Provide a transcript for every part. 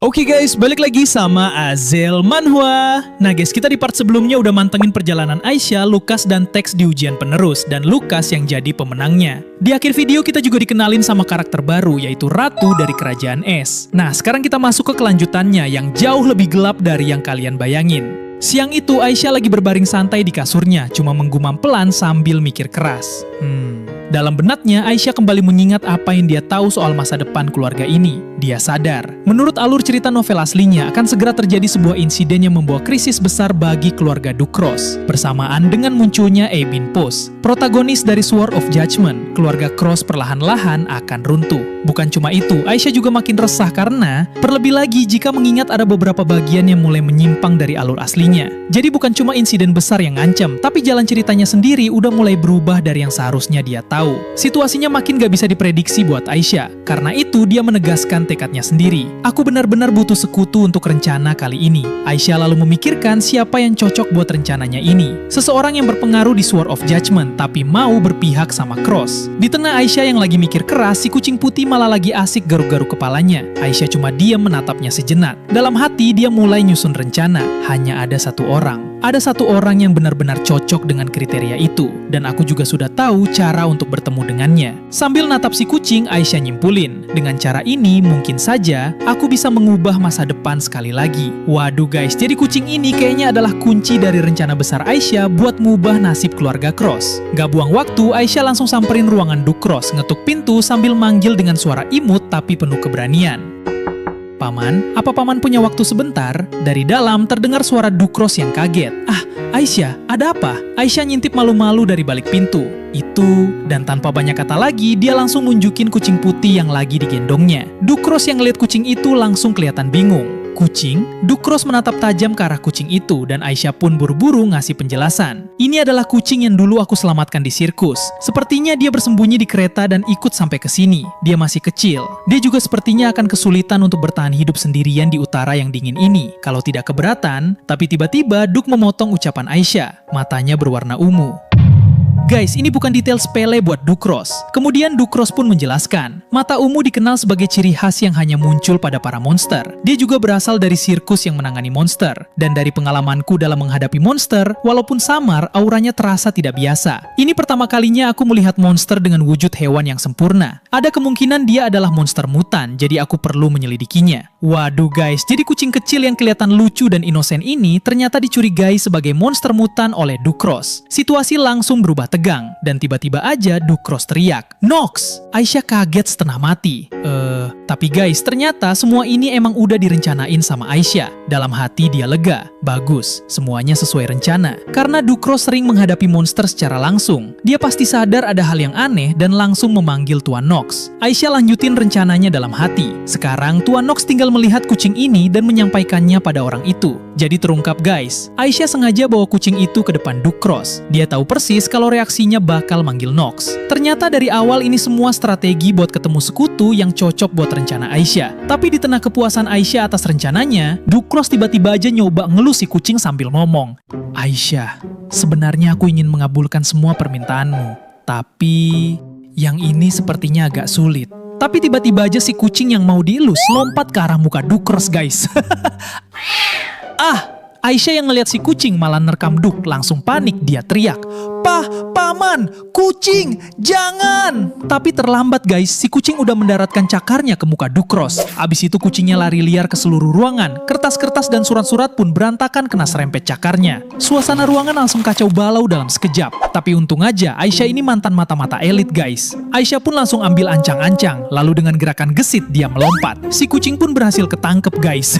Oke guys, balik lagi sama Azel Manhwa. Nah guys, kita di part sebelumnya udah mantengin perjalanan Aisyah, Lukas, dan Tex di ujian penerus, dan Lukas yang jadi pemenangnya. Di akhir video kita juga dikenalin sama karakter baru, yaitu Ratu dari Kerajaan Es. Nah, sekarang kita masuk ke kelanjutannya yang jauh lebih gelap dari yang kalian bayangin. Siang itu Aisyah lagi berbaring santai di kasurnya, cuma menggumam pelan sambil mikir keras. Dalam benaknya, Aisyah kembali mengingat apa yang dia tahu soal masa depan keluarga ini. Dia sadar, menurut alur cerita novel aslinya, akan segera terjadi sebuah insiden yang membawa krisis besar bagi keluarga Ducros. Bersamaan dengan munculnya Ebin Pos, protagonis dari Sword of Judgment, keluarga Cross perlahan-lahan akan runtuh. Bukan cuma itu, Aisyah juga makin resah karena, terlebih lagi jika mengingat ada beberapa bagian yang mulai menyimpang dari alur aslinya. Jadi bukan cuma insiden besar yang ngancam, tapi jalan ceritanya sendiri udah mulai berubah dari yang seharusnya dia tahu. Situasinya makin gak bisa diprediksi buat Aisyah. Karena itu dia menegaskan tekadnya sendiri. Aku benar-benar butuh sekutu untuk rencana kali ini. Aisyah lalu memikirkan siapa yang cocok buat rencananya ini. Seseorang yang berpengaruh di Sword of Judgment tapi mau berpihak sama Cross. Di tengah Aisyah yang lagi mikir keras, si kucing putih malah lagi asik garuk-garuk kepalanya. Aisyah cuma diam menatapnya sejenak. Dalam hati dia mulai nyusun rencana. Hanya ada satu orang. Ada satu orang yang benar-benar cocok dengan kriteria itu. Dan aku juga sudah tahu cara untuk bertemu dengannya. Sambil natap si kucing, Aisyah nyimpulin. Dengan cara ini, mungkin saja aku bisa mengubah masa depan sekali lagi. Waduh guys, jadi kucing ini kayaknya adalah kunci dari rencana besar Aisyah buat mengubah nasib keluarga Cross. Gak buang waktu, Aisyah langsung samperin ruangan Ducros, ngetuk pintu sambil manggil dengan suara imut tapi penuh keberanian. Paman, apa paman punya waktu sebentar? Dari dalam terdengar suara Ducros yang kaget. Ah, Aisyah, ada apa? Aisyah ngintip malu-malu dari balik pintu. Itu, dan tanpa banyak kata lagi, dia langsung nunjukin kucing putih yang lagi digendongnya. Ducros yang ngeliat kucing itu langsung kelihatan bingung. Kucing? Ducros menatap tajam ke arah kucing itu dan Aisyah pun buru-buru ngasih penjelasan. Ini adalah kucing yang dulu aku selamatkan di sirkus. Sepertinya dia bersembunyi di kereta dan ikut sampai ke sini. Dia masih kecil. Dia juga sepertinya akan kesulitan untuk bertahan hidup sendirian di utara yang dingin ini. Kalau tidak keberatan, tapi tiba-tiba Duc memotong ucapan Aisyah. Matanya berwarna ungu. Guys, ini bukan detail sepele buat Ducros. Kemudian Ducros pun menjelaskan, mata ungu dikenal sebagai ciri khas yang hanya muncul pada para monster. Dia juga berasal dari sirkus yang menangani monster. Dan dari pengalamanku dalam menghadapi monster, walaupun samar, auranya terasa tidak biasa. Ini pertama kalinya aku melihat monster dengan wujud hewan yang sempurna. Ada kemungkinan dia adalah monster mutan, jadi aku perlu menyelidikinya. Waduh guys, jadi kucing kecil yang kelihatan lucu dan inosen ini ternyata dicurigai sebagai monster mutan oleh Ducros. Situasi langsung berubah tegang, dan tiba-tiba aja Ducros teriak, "Nox!" Aisyah kaget setengah mati. Tapi guys, ternyata semua ini emang udah direncanain sama Aisyah. Dalam hati dia lega. Bagus, semuanya sesuai rencana. Karena Ducros sering menghadapi monster secara langsung. Dia pasti sadar ada hal yang aneh dan langsung memanggil Tuan Nox. Aisyah lanjutin rencananya dalam hati. Sekarang Tuan Nox tinggal melihat kucing ini dan menyampaikannya pada orang itu. Jadi terungkap guys, Aisyah sengaja bawa kucing itu ke depan Ducros. Dia tahu persis kalau reaksinya bakal manggil Nox. Ternyata dari awal ini semua strategi buat ketemu sekutu yang cocok buat rencana Aisyah. Tapi di tengah kepuasan Aisyah atas rencananya, Ducros tiba-tiba aja nyoba ngelus si kucing sambil ngomong, "Aisyah, sebenarnya aku ingin mengabulkan semua permintaanmu. Tapi yang ini sepertinya agak sulit." Tapi tiba-tiba aja si kucing yang mau dielus lompat ke arah muka Ducros guys. Aisyah yang ngeliat si kucing malah nerkam Duc, langsung panik, dia teriak, Paman, kucing, jangan!" Tapi terlambat guys, si kucing udah mendaratkan cakarnya ke muka Ducros. Abis itu kucingnya lari liar ke seluruh ruangan, kertas-kertas dan surat-surat pun berantakan kena serempet cakarnya. Suasana ruangan langsung kacau balau dalam sekejap. Tapi untung aja, Aisyah ini mantan mata-mata elit guys. Aisyah pun langsung ambil ancang-ancang, lalu dengan gerakan gesit dia melompat. Si kucing pun berhasil ketangkep guys.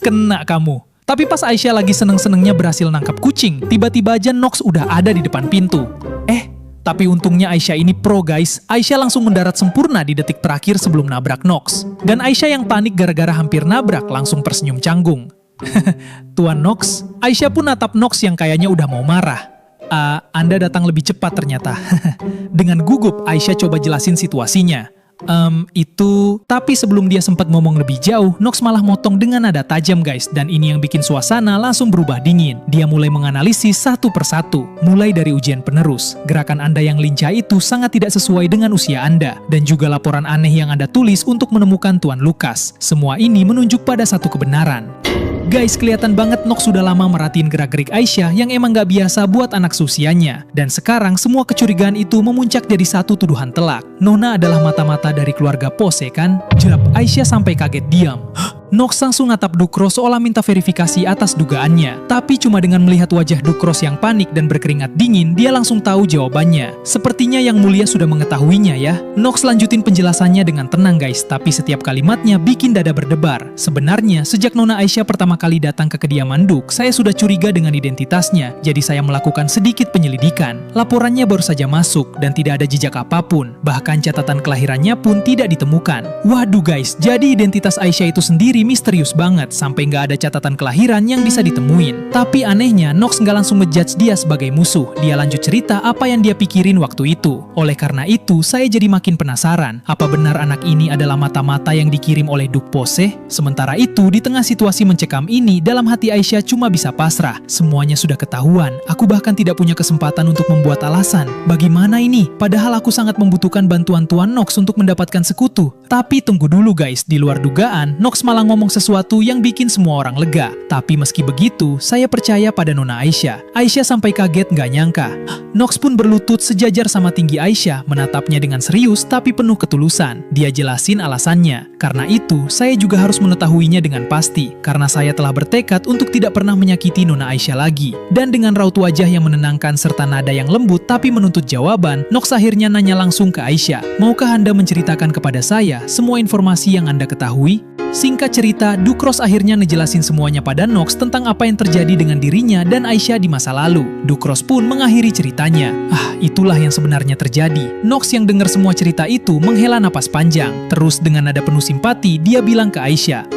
Kena kamu. Tapi pas Aisyah lagi seneng-senengnya berhasil nangkap kucing, tiba-tiba aja Nox udah ada di depan pintu. Tapi untungnya Aisyah ini pro guys. Aisyah langsung mendarat sempurna di detik terakhir sebelum nabrak Nox. Dan Aisyah yang panik gara-gara hampir nabrak langsung tersenyum canggung. Tuan Nox, Aisyah pun natap Nox yang kayaknya udah mau marah. Anda datang lebih cepat ternyata. Dengan gugup, Aisyah coba jelasin situasinya. Tapi sebelum dia sempat ngomong lebih jauh, Nox malah motong dengan nada tajam guys, dan ini yang bikin suasana langsung berubah dingin. Dia mulai menganalisis satu persatu, mulai dari ujian penerus. Gerakan Anda yang lincah itu sangat tidak sesuai dengan usia Anda, dan juga laporan aneh yang Anda tulis untuk menemukan Tuan Lukas. Semua ini menunjuk pada satu kebenaran. Guys, kelihatan banget Nox sudah lama merhatiin gerak-gerik Aisyah yang emang gak biasa buat anak seusianya. Dan sekarang semua kecurigaan itu memuncak jadi satu tuduhan telak. Nona adalah mata-mata dari keluarga Pose kan? Jawab Aisyah sampai kaget diam. Nox langsung natap Dukros seolah minta verifikasi atas dugaannya. Tapi cuma dengan melihat wajah Dukros yang panik dan berkeringat dingin, dia langsung tahu jawabannya. Sepertinya Yang Mulia sudah mengetahuinya ya. Nox lanjutin penjelasannya dengan tenang guys, tapi setiap kalimatnya bikin dada berdebar. Sebenarnya, sejak Nona Aisyah pertama kali datang ke kediaman Duk, saya sudah curiga dengan identitasnya. Jadi saya melakukan sedikit penyelidikan. Laporannya baru saja masuk dan tidak ada jejak apapun. Bahkan catatan kelahirannya pun tidak ditemukan. Waduh guys, jadi identitas Aisyah itu sendiri misterius banget sampai nggak ada catatan kelahiran yang bisa ditemuin. Tapi anehnya, Nox nggak langsung ngejudge dia sebagai musuh. Dia lanjut cerita apa yang dia pikirin waktu itu. Oleh karena itu, saya jadi makin penasaran. Apa benar anak ini adalah mata-mata yang dikirim oleh Duk Pose? Sementara itu, di tengah situasi mencekam ini, dalam hati Aisyah cuma bisa pasrah. Semuanya sudah ketahuan. Aku bahkan tidak punya kesempatan untuk membuat alasan. Bagaimana ini? Padahal aku sangat membutuhkan bantuan Tuan Nox untuk mendapatkan sekutu. Tapi tunggu dulu guys, di luar dugaan, Nox malah ngomong sesuatu yang bikin semua orang lega. Tapi meski begitu, saya percaya pada Nona Aisyah. Aisyah sampai kaget nggak nyangka. Nox pun berlutut sejajar sama tinggi Aisyah, menatapnya dengan serius tapi penuh ketulusan. Dia jelasin alasannya. Karena itu, saya juga harus mengetahuinya dengan pasti. Karena saya telah bertekad untuk tidak pernah menyakiti Nona Aisyah lagi. Dan dengan raut wajah yang menenangkan serta nada yang lembut tapi menuntut jawaban, Nox akhirnya nanya langsung ke Aisyah. Maukah Anda menceritakan kepada saya semua informasi yang Anda ketahui? Singkat cerita, Dukros akhirnya ngejelasin semuanya pada Nox tentang apa yang terjadi dengan dirinya dan Aisyah di masa lalu. Dukros pun mengakhiri ceritanya. Itulah yang sebenarnya terjadi. Nox yang dengar semua cerita itu menghela napas panjang. Terus dengan nada penuh simpati, dia bilang ke Aisyah,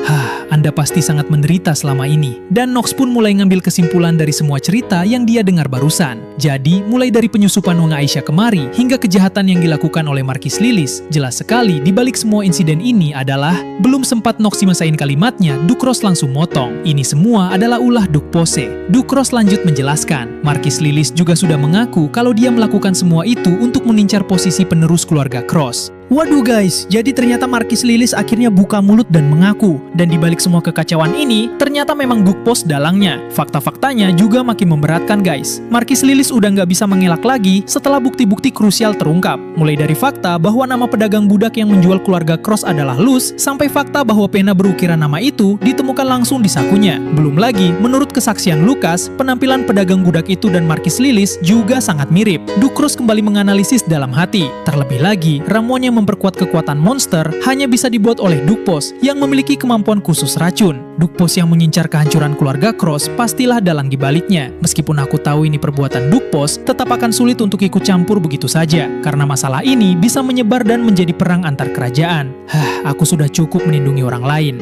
Anda pasti sangat menderita selama ini. Dan Nox pun mulai ngambil kesimpulan dari semua cerita yang dia dengar barusan. Jadi, mulai dari penyusupan Nona Aisyah kemari, hingga kejahatan yang dilakukan oleh Markis Lilis, jelas sekali di balik semua insiden ini adalah, belum sempat Nox simasain kalimatnya, Dukros langsung motong. Ini semua adalah ulah Duk Pose. Dukros lanjut menjelaskan, Markis Lilis juga sudah mengaku kalau dia melakukan semua itu untuk mengincar posisi penerus keluarga Cross. Waduh guys, jadi ternyata Markis Lilis akhirnya buka mulut dan mengaku. Dan dibalik semua kekacauan ini, ternyata memang Duk Pos dalangnya. Fakta-faktanya juga makin memberatkan guys. Markis Lilis udah nggak bisa mengelak lagi setelah bukti-bukti krusial terungkap. Mulai dari fakta bahwa nama pedagang budak yang menjual keluarga Cross adalah Luz, sampai fakta bahwa pena berukiran nama itu ditemukan langsung di sakunya. Belum lagi, menurut kesaksian Lukas, penampilan pedagang budak itu dan Markis Lilis juga sangat mirip. Dukros kembali menganalisis dalam hati. Terlebih lagi, ramuan yang memperkuat kekuatan monster hanya bisa dibuat oleh Duk Pos yang memiliki kemampuan khusus racun. Duk Pos yang mengincar kehancuran keluarga Cross pastilah dalang dibaliknya. Meskipun aku tahu ini perbuatan Duk Pos, tetap akan sulit untuk ikut campur begitu saja, karena masalah ini bisa menyebar dan menjadi perang antar kerajaan. Aku sudah cukup melindungi orang lain.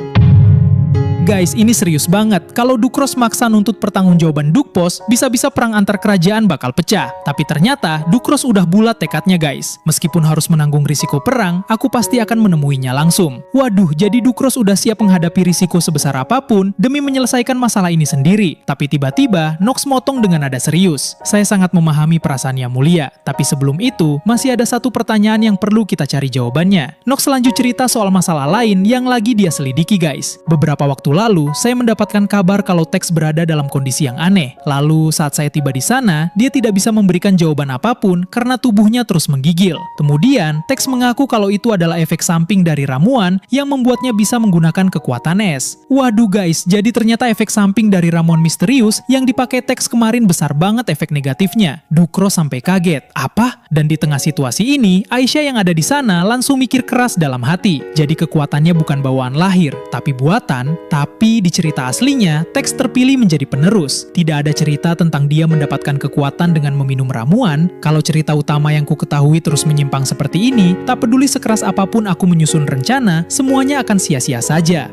Guys, ini serius banget. Kalau Dukros maksa nuntut pertanggungjawaban Duk Pos, bisa-bisa perang antar kerajaan bakal pecah. Tapi ternyata Dukros udah bulat tekadnya guys. Meskipun harus menanggung risiko perang, aku pasti akan menemuinya langsung. Waduh, jadi Dukros udah siap menghadapi risiko sebesar apapun demi menyelesaikan masalah ini sendiri. Tapi tiba-tiba Nox motong dengan nada serius. Saya sangat memahami perasaan Yang Mulia. Tapi sebelum itu, masih ada satu pertanyaan yang perlu kita cari jawabannya. Nox lanjut cerita soal masalah lain yang lagi dia selidiki guys. Beberapa waktu lalu, saya mendapatkan kabar kalau Tex berada dalam kondisi yang aneh. Lalu, saat saya tiba di sana, dia tidak bisa memberikan jawaban apapun karena tubuhnya terus menggigil. Kemudian, Tex mengaku kalau itu adalah efek samping dari ramuan yang membuatnya bisa menggunakan kekuatan es. Waduh guys, jadi ternyata efek samping dari ramuan misterius yang dipakai Tex kemarin besar banget efek negatifnya. Dukros sampai kaget. Apa? Dan di tengah situasi ini, Aisyah yang ada di sana langsung mikir keras dalam hati. Jadi kekuatannya bukan bawaan lahir, tapi buatan. Tapi di cerita aslinya, Tex terpilih menjadi penerus. Tidak ada cerita tentang dia mendapatkan kekuatan dengan meminum ramuan. Kalau cerita utama yang ku ketahui terus menyimpang seperti ini, tak peduli sekeras apapun aku menyusun rencana, semuanya akan sia-sia saja.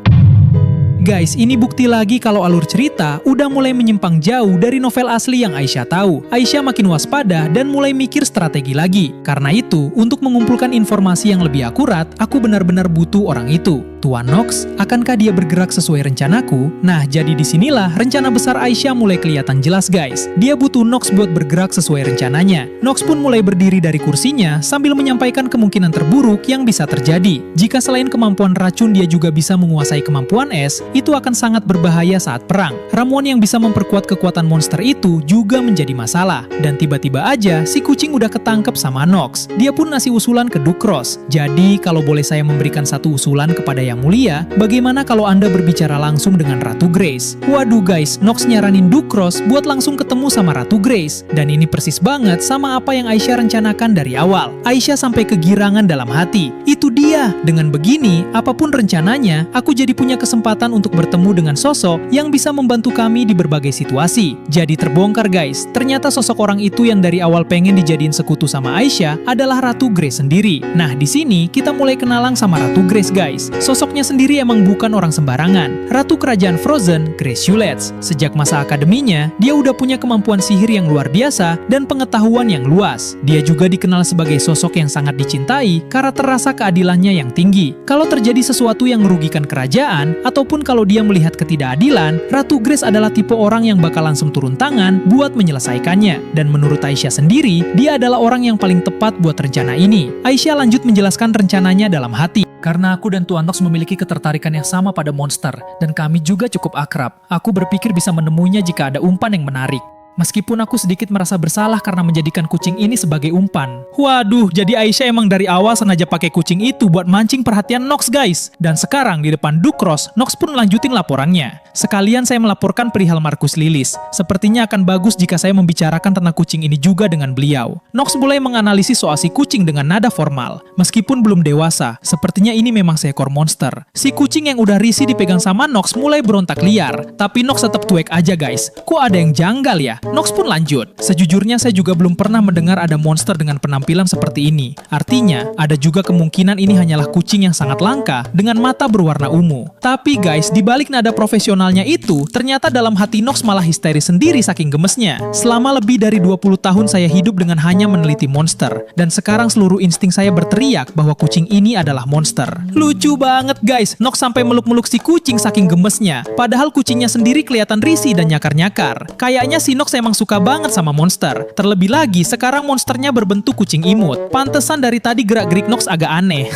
Guys, ini bukti lagi kalau alur cerita udah mulai menyimpang jauh dari novel asli yang Aisyah tahu. Aisyah makin waspada dan mulai mikir strategi lagi. Karena itu, untuk mengumpulkan informasi yang lebih akurat, aku benar-benar butuh orang itu. Tuan Nox, akankah dia bergerak sesuai rencanaku? Nah, jadi disinilah rencana besar Aisyah mulai kelihatan jelas guys. Dia butuh Nox buat bergerak sesuai rencananya. Nox pun mulai berdiri dari kursinya sambil menyampaikan kemungkinan terburuk yang bisa terjadi. Jika selain kemampuan racun dia juga bisa menguasai kemampuan es, itu akan sangat berbahaya saat perang. Ramuan yang bisa memperkuat kekuatan monster itu juga menjadi masalah. Dan tiba-tiba aja si kucing udah ketangkep sama Nox. Dia pun ngasih usulan ke Ducros. Jadi kalau boleh saya memberikan satu usulan kepada yang mulia, bagaimana kalau Anda berbicara langsung dengan Ratu Grace? Waduh guys, Nox nyaranin Ducros buat langsung ketemu sama Ratu Grace. Dan ini persis banget sama apa yang Aisyah rencanakan dari awal. Aisyah sampai kegirangan dalam hati. Itu dia. Dengan begini, apapun rencananya, aku jadi punya kesempatan untuk bertemu dengan sosok yang bisa membantu kami di berbagai situasi. Jadi terbongkar guys, ternyata sosok orang itu yang dari awal pengen dijadiin sekutu sama Aisyah adalah Ratu Grace sendiri. Nah, di sini kita mulai kenalan sama Ratu Grace guys. Sosoknya sendiri emang bukan orang sembarangan. Ratu Kerajaan Frozen, Grace Shulets. Sejak masa akademinya, dia udah punya kemampuan sihir yang luar biasa dan pengetahuan yang luas. Dia juga dikenal sebagai sosok yang sangat dicintai karena terasa keadilannya yang tinggi. Kalau terjadi sesuatu yang merugikan kerajaan, ataupun kalau dia melihat ketidakadilan, Ratu Grace adalah tipe orang yang bakal langsung turun tangan buat menyelesaikannya. Dan menurut Aisyah sendiri, dia adalah orang yang paling tepat buat rencana ini. Aisyah lanjut menjelaskan rencananya dalam hati. Karena aku dan Tuan Nox memiliki ketertarikan yang sama pada monster, dan kami juga cukup akrab. Aku berpikir bisa menemuinya jika ada umpan yang menarik. Meskipun aku sedikit merasa bersalah karena menjadikan kucing ini sebagai umpan. Waduh, jadi Aisyah emang dari awal sengaja pakai kucing itu buat mancing perhatian Nox guys. Dan sekarang di depan Ducros, Nox pun lanjutin laporannya. Sekalian saya melaporkan perihal Marcus Lilis. Sepertinya akan bagus jika saya membicarakan tentang kucing ini juga dengan beliau. Nox mulai menganalisis soal si kucing dengan nada formal. Meskipun belum dewasa, sepertinya ini memang seekor monster. Si kucing yang udah risih dipegang sama Nox mulai berontak liar. Tapi Nox tetap cuek aja guys. Kok ada yang janggal ya? Nox pun lanjut. Sejujurnya saya juga belum pernah mendengar ada monster dengan penampilan seperti ini. Artinya, ada juga kemungkinan ini hanyalah kucing yang sangat langka dengan mata berwarna ungu. Tapi guys, di balik nada profesionalnya itu, ternyata dalam hati Nox malah histeris sendiri saking gemesnya. Selama lebih dari 20 tahun saya hidup dengan hanya meneliti monster. Dan sekarang seluruh insting saya berteriak bahwa kucing ini adalah monster. Lucu banget guys, Nox sampai meluk-meluk si kucing saking gemesnya. Padahal kucingnya sendiri kelihatan risih dan nyakar-nyakar. Kayaknya si Nox emang suka banget sama monster. Terlebih lagi, sekarang monsternya berbentuk kucing imut. Pantesan dari tadi gerak-gerik Nox agak aneh.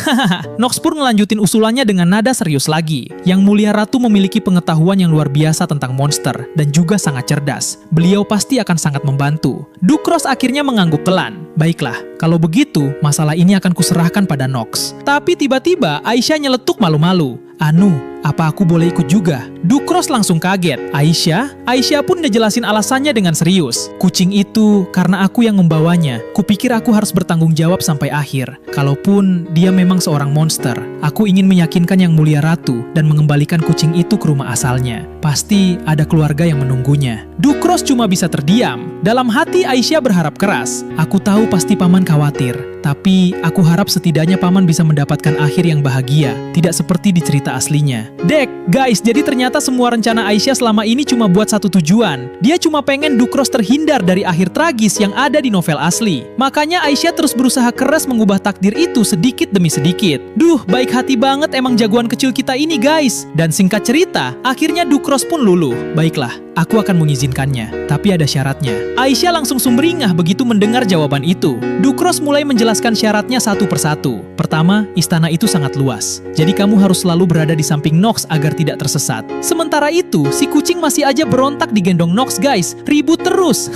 Nox pun ngelanjutin usulannya dengan nada serius lagi. Yang Mulia Ratu memiliki pengetahuan yang luar biasa tentang monster dan juga sangat cerdas. Beliau pasti akan sangat membantu. Ducros akhirnya mengangguk pelan. Baiklah, kalau begitu, masalah ini akan kuserahkan pada Nox. Tapi tiba-tiba Aisyah nyeletuk malu-malu. Anu, apa aku boleh ikut juga? Ducros langsung kaget. Aisyah pun ngejelasin alasannya dengan serius. Kucing itu karena aku yang membawanya. Kupikir aku harus bertanggung jawab sampai akhir. Kalaupun dia memang seorang monster, aku ingin meyakinkan Yang Mulia Ratu dan mengembalikan kucing itu ke rumah asalnya. Pasti ada keluarga yang menunggunya. Ducros cuma bisa terdiam. Dalam hati Aisyah berharap keras. Aku tahu pasti paman khawatir. Tapi aku harap setidaknya paman bisa mendapatkan akhir yang bahagia. Tidak seperti di cerita aslinya. Dek, guys, jadi ternyata semua rencana Aisyah selama ini cuma buat satu tujuan. Dia cuma pengen Ducros terhindar dari akhir tragis yang ada di novel asli. Makanya Aisyah terus berusaha keras mengubah takdir itu sedikit demi sedikit. Duh, baik hati banget emang jagoan kecil kita ini guys. Dan singkat cerita, akhirnya Ducros pun luluh. Baiklah, aku akan mengizinkannya. Tapi ada syaratnya. Aisyah langsung sumringah begitu mendengar jawaban itu. Ducros mulai menjelaskan syaratnya satu persatu. Pertama, istana itu sangat luas. Jadi kamu harus selalu berada di samping Nox agar tidak tersesat. Sementara itu, si kucing masih aja berontak digendong Nox guys. Ribut terus.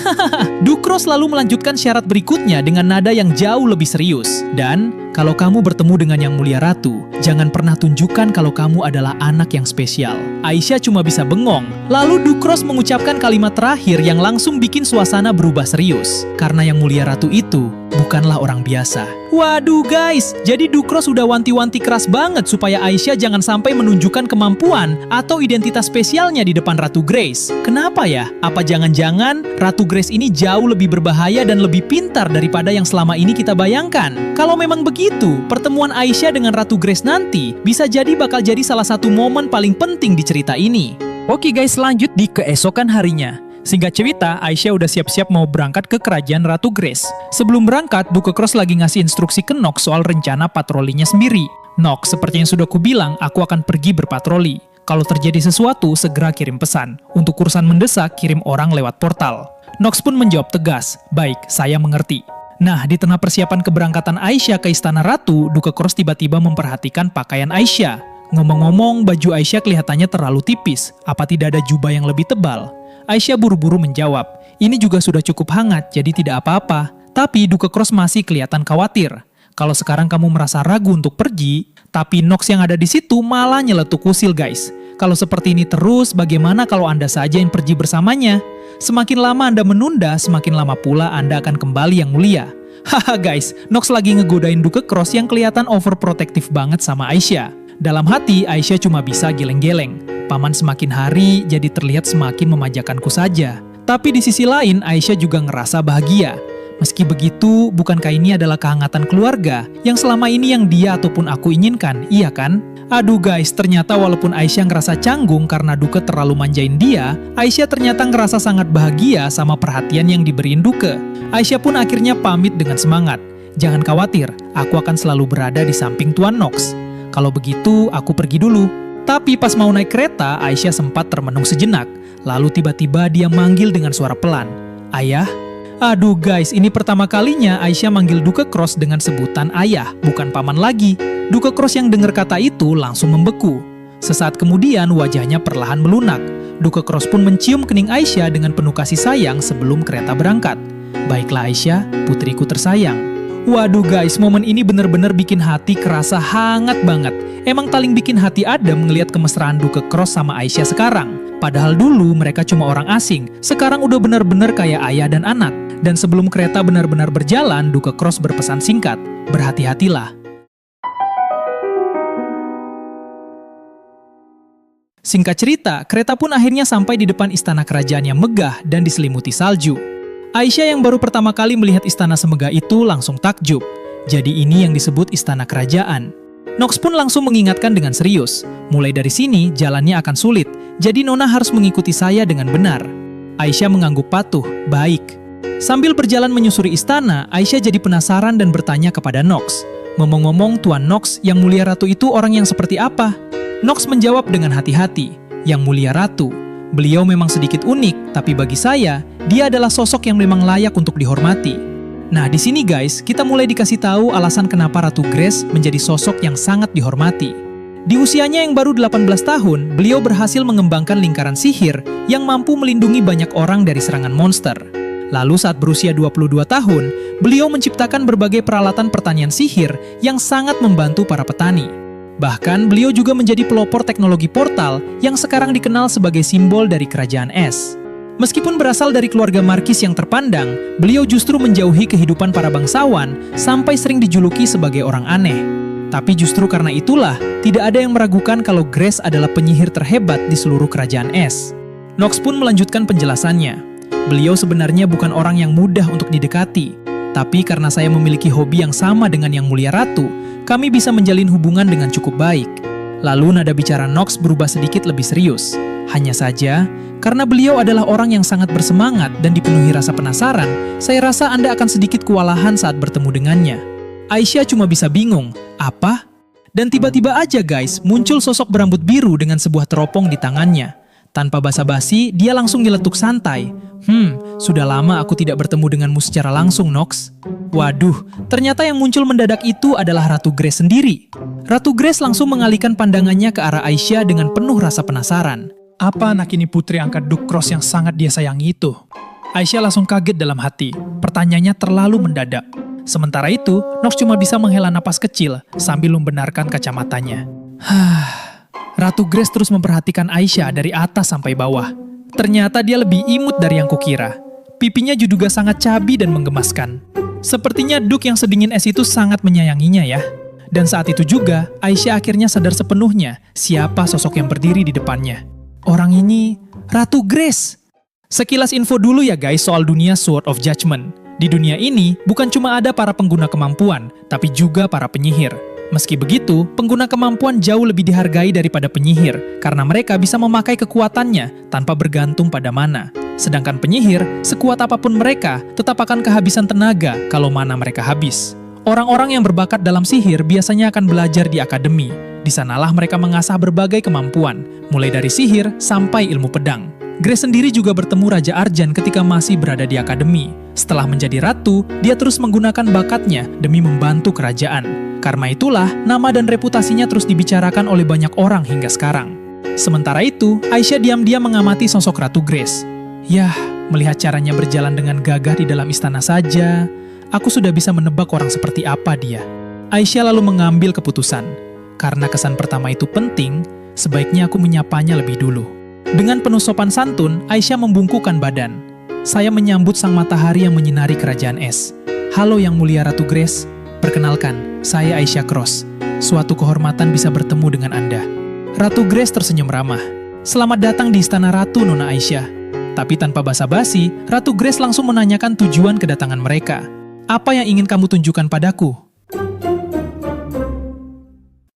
Ducros lalu melanjutkan syarat berikutnya dengan nada yang jauh lebih serius. Dan, kalau kamu bertemu dengan Yang Mulia Ratu, jangan pernah tunjukkan kalau kamu adalah anak yang spesial. Aisyah cuma bisa bengong. Lalu Ducros mengucapkan kalimat terakhir yang langsung bikin suasana berubah serius. Karena Yang Mulia Ratu itu bukanlah orang biasa. Waduh guys, jadi Ducros udah wanti-wanti keras banget supaya Aisyah jangan sampai menunjukkan kemampuan atau identitas spesialnya di depan Ratu Grace. Kenapa ya? Apa jangan-jangan Ratu Grace ini jauh lebih berbahaya dan lebih pintar daripada yang selama ini kita bayangkan? Kalau memang begitu, pertemuan Aisyah dengan Ratu Grace nanti bisa jadi bakal jadi salah satu momen paling penting di cerita ini. Oke guys, lanjut di keesokan harinya. Singkat cerita, Aisyah udah siap-siap mau berangkat ke kerajaan Ratu Grace. Sebelum berangkat, Duke Cross lagi ngasih instruksi ke Nox soal rencana patrolinya sendiri. Nox, seperti yang sudah kubilang, aku akan pergi berpatroli. Kalau terjadi sesuatu, segera kirim pesan. Untuk urusan mendesak, kirim orang lewat portal. Nox pun menjawab tegas, baik, saya mengerti. Nah, di tengah persiapan keberangkatan Aisyah ke Istana Ratu, Duke Cross tiba-tiba memperhatikan pakaian Aisyah. Ngomong-ngomong, baju Aisyah kelihatannya terlalu tipis. Apa tidak ada jubah yang lebih tebal? Aisyah buru-buru menjawab, ini juga sudah cukup hangat, jadi tidak apa-apa. Tapi Duke Cross masih kelihatan khawatir. Kalau sekarang kamu merasa ragu untuk pergi, tapi Nox yang ada di situ malah nyeletuk usil guys. Kalau seperti ini terus, bagaimana kalau Anda saja yang pergi bersamanya? Semakin lama Anda menunda, semakin lama pula Anda akan kembali yang mulia. Haha guys, Nox lagi ngegodain Duke Cross yang kelihatan overprotective banget sama Aisyah. Dalam hati, Aisyah cuma bisa geleng-geleng. Paman semakin hari jadi terlihat semakin memanjakanku saja. Tapi di sisi lain, Aisyah juga ngerasa bahagia. Meski begitu, bukankah ini adalah kehangatan keluarga yang selama ini yang dia ataupun aku inginkan, iya kan? Aduh guys, ternyata walaupun Aisyah ngerasa canggung karena Duke terlalu manjain dia, Aisyah ternyata ngerasa sangat bahagia sama perhatian yang diberiin Duke. Aisyah pun akhirnya pamit dengan semangat. Jangan khawatir, aku akan selalu berada di samping Tuan Nox. Kalau begitu, aku pergi dulu. Tapi pas mau naik kereta, Aisyah sempat termenung sejenak. Lalu tiba-tiba dia manggil dengan suara pelan. Ayah? Aduh guys, ini pertama kalinya Aisyah manggil Duke Cross dengan sebutan ayah, bukan paman lagi. Duke Cross yang dengar kata itu langsung membeku. Sesaat kemudian wajahnya perlahan melunak. Duke Cross pun mencium kening Aisyah dengan penuh kasih sayang sebelum kereta berangkat. Baiklah Aisyah, putriku tersayang. Waduh guys, momen ini bener-bener bikin hati kerasa hangat banget. Emang paling bikin hati adem ngelihat kemesraan Duke Cross sama Aisyah sekarang. Padahal dulu mereka cuma orang asing, sekarang udah bener-bener kayak ayah dan anak. Dan sebelum kereta benar-benar berjalan, Duke Cross berpesan singkat, berhati-hatilah. Singkat cerita, kereta pun akhirnya sampai di depan istana kerajaan yang megah dan diselimuti salju. Aisyah yang baru pertama kali melihat istana semegah itu langsung takjub. Jadi ini yang disebut istana kerajaan. Nox pun langsung mengingatkan dengan serius. Mulai dari sini, jalannya akan sulit. Jadi Nona harus mengikuti saya dengan benar. Aisyah mengangguk patuh, baik. Sambil berjalan menyusuri istana, Aisyah jadi penasaran dan bertanya kepada Nox. Ngomong-ngomong, Tuan Nox, yang mulia ratu itu orang yang seperti apa? Nox menjawab dengan hati-hati, yang mulia ratu. Beliau memang sedikit unik, tapi bagi saya, dia adalah sosok yang memang layak untuk dihormati. Nah, di sini guys, kita mulai dikasih tahu alasan kenapa Ratu Grace menjadi sosok yang sangat dihormati. Di usianya yang baru 18 tahun, beliau berhasil mengembangkan lingkaran sihir yang mampu melindungi banyak orang dari serangan monster. Lalu saat berusia 22 tahun, beliau menciptakan berbagai peralatan pertanian sihir yang sangat membantu para petani. Bahkan beliau juga menjadi pelopor teknologi portal yang sekarang dikenal sebagai simbol dari kerajaan es. Meskipun berasal dari keluarga markis yang terpandang, beliau justru menjauhi kehidupan para bangsawan sampai sering dijuluki sebagai orang aneh. Tapi justru karena itulah, tidak ada yang meragukan kalau Grace adalah penyihir terhebat di seluruh kerajaan es. Nox pun melanjutkan penjelasannya. Beliau sebenarnya bukan orang yang mudah untuk didekati. Tapi karena saya memiliki hobi yang sama dengan yang mulia ratu, kami bisa menjalin hubungan dengan cukup baik. Lalu nada bicara Nox berubah sedikit lebih serius. Hanya saja, karena beliau adalah orang yang sangat bersemangat dan dipenuhi rasa penasaran, saya rasa Anda akan sedikit kewalahan saat bertemu dengannya. Aisyah cuma bisa bingung, apa? Dan tiba-tiba aja guys, muncul sosok berambut biru dengan sebuah teropong di tangannya. Tanpa basa-basi, dia langsung nyeletuk santai. Sudah lama aku tidak bertemu denganmu secara langsung, Nox. Waduh, ternyata yang muncul mendadak itu adalah Ratu Grace sendiri. Ratu Grace langsung mengalihkan pandangannya ke arah Aisyah dengan penuh rasa penasaran. Apa anak ini putri angkat Duke Cross yang sangat dia sayangi itu? Aisyah langsung kaget dalam hati. Pertanyaannya terlalu mendadak. Sementara itu, Nox cuma bisa menghela napas kecil sambil membenarkan kacamatanya. Ratu Grace terus memperhatikan Aisyah dari atas sampai bawah. Ternyata dia lebih imut dari yang kukira. Pipinya juga sangat cabi dan menggemaskan. Sepertinya Duke yang sedingin es itu sangat menyayanginya ya. Dan saat itu juga, Aisyah akhirnya sadar sepenuhnya siapa sosok yang berdiri di depannya. Orang ini, Ratu Grace. Sekilas info dulu ya guys soal dunia Sword of Judgment. Di dunia ini, bukan cuma ada para pengguna kemampuan, tapi juga para penyihir. Meski begitu, pengguna kemampuan jauh lebih dihargai daripada penyihir, karena mereka bisa memakai kekuatannya tanpa bergantung pada mana. Sedangkan penyihir, sekuat apapun mereka, tetap akan kehabisan tenaga kalau mana mereka habis. Orang-orang yang berbakat dalam sihir biasanya akan belajar di akademi. Di sanalah mereka mengasah berbagai kemampuan, mulai dari sihir sampai ilmu pedang. Grace sendiri juga bertemu Raja Arjan ketika masih berada di akademi. Setelah menjadi ratu, dia terus menggunakan bakatnya demi membantu kerajaan. Karena itulah, nama dan reputasinya terus dibicarakan oleh banyak orang hingga sekarang. Sementara itu, Aisyah diam-diam mengamati sosok Ratu Grace. Yah, melihat caranya berjalan dengan gagah di dalam istana saja, aku sudah bisa menebak orang seperti apa dia. Aisyah lalu mengambil keputusan. Karena kesan pertama itu penting, sebaiknya aku menyapanya lebih dulu. Dengan penuh sopan santun, Aisyah membungkukkan badan. Saya menyambut sang matahari yang menyinari kerajaan es. Halo yang mulia Ratu Grace. Perkenalkan, saya Aisyah Cross. Suatu kehormatan bisa bertemu dengan Anda. Ratu Grace tersenyum ramah. Selamat datang di istana Ratu, Nona Aisyah. Tapi tanpa basa-basi, Ratu Grace langsung menanyakan tujuan kedatangan mereka. Apa yang ingin kamu tunjukkan padaku?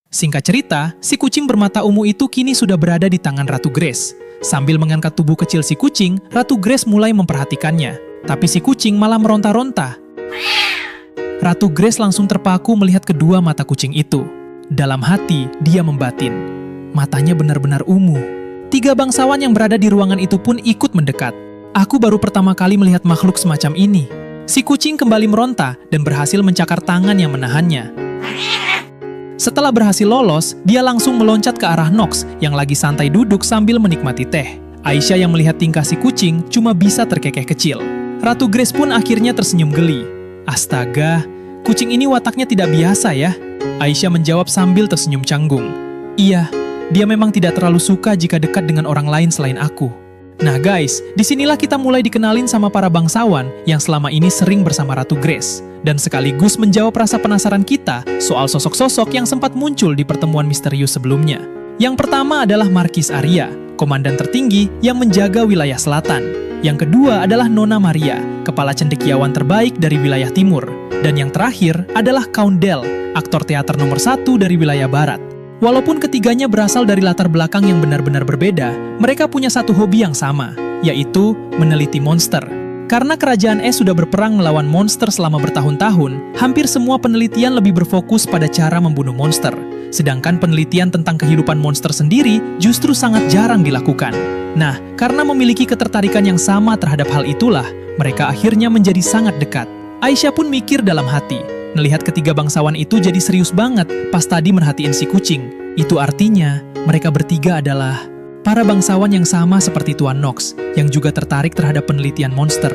Singkat cerita, si kucing bermata ungu itu kini sudah berada di tangan Ratu Grace. Sambil mengangkat tubuh kecil si kucing, Ratu Grace mulai memperhatikannya. Tapi si kucing malah meronta-ronta. Ratu Grace langsung terpaku melihat kedua mata kucing itu. Dalam hati, dia membatin. Matanya benar-benar ungu. 3 bangsawan yang berada di ruangan itu pun ikut mendekat. Aku baru pertama kali melihat makhluk semacam ini. Si kucing kembali meronta dan berhasil mencakar tangan yang menahannya. Setelah berhasil lolos, dia langsung meloncat ke arah Nox yang lagi santai duduk sambil menikmati teh. Aisyah yang melihat tingkah si kucing cuma bisa terkekeh kecil. Ratu Grace pun akhirnya tersenyum geli. Astaga, kucing ini wataknya tidak biasa ya. Aisyah menjawab sambil tersenyum canggung. Iya, dia memang tidak terlalu suka jika dekat dengan orang lain selain aku. Nah guys, disinilah kita mulai dikenalin sama para bangsawan yang selama ini sering bersama Ratu Grace. Dan sekaligus menjawab rasa penasaran kita soal sosok-sosok yang sempat muncul di pertemuan misterius sebelumnya. Yang pertama adalah Marquis Arya, komandan tertinggi yang menjaga wilayah selatan. Yang kedua adalah Nona Maria, kepala cendekiawan terbaik dari wilayah timur. Dan yang terakhir adalah Count Del, aktor teater nomor 1 dari wilayah barat. Walaupun ketiganya berasal dari latar belakang yang benar-benar berbeda, mereka punya satu hobi yang sama, yaitu meneliti monster. Karena kerajaan es sudah berperang melawan monster selama bertahun-tahun, hampir semua penelitian lebih berfokus pada cara membunuh monster. Sedangkan penelitian tentang kehidupan monster sendiri justru sangat jarang dilakukan. Nah, karena memiliki ketertarikan yang sama terhadap hal itulah, mereka akhirnya menjadi sangat dekat. Aisyah pun mikir dalam hati, melihat ketiga bangsawan itu jadi serius banget pas tadi merhatiin si kucing. Itu artinya, mereka bertiga adalah para bangsawan yang sama seperti Tuan Nox, yang juga tertarik terhadap penelitian monster.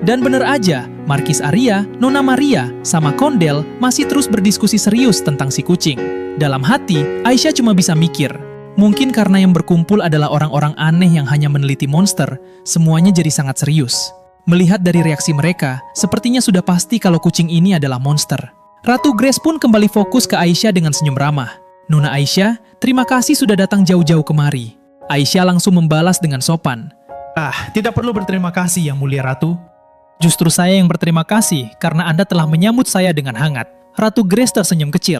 Dan bener aja, Marquis Arya, Nona Maria, sama Kondel masih terus berdiskusi serius tentang si kucing. Dalam hati, Aisyah cuma bisa mikir, mungkin karena yang berkumpul adalah orang-orang aneh yang hanya meneliti monster, semuanya jadi sangat serius. Melihat dari reaksi mereka, sepertinya sudah pasti kalau kucing ini adalah monster. Ratu Grace pun kembali fokus ke Aisyah dengan senyum ramah. Nona Aisyah, terima kasih sudah datang jauh-jauh kemari. Aisyah langsung membalas dengan sopan. Tidak perlu berterima kasih yang mulia Ratu. Justru saya yang berterima kasih karena Anda telah menyambut saya dengan hangat. Ratu Grace tersenyum kecil.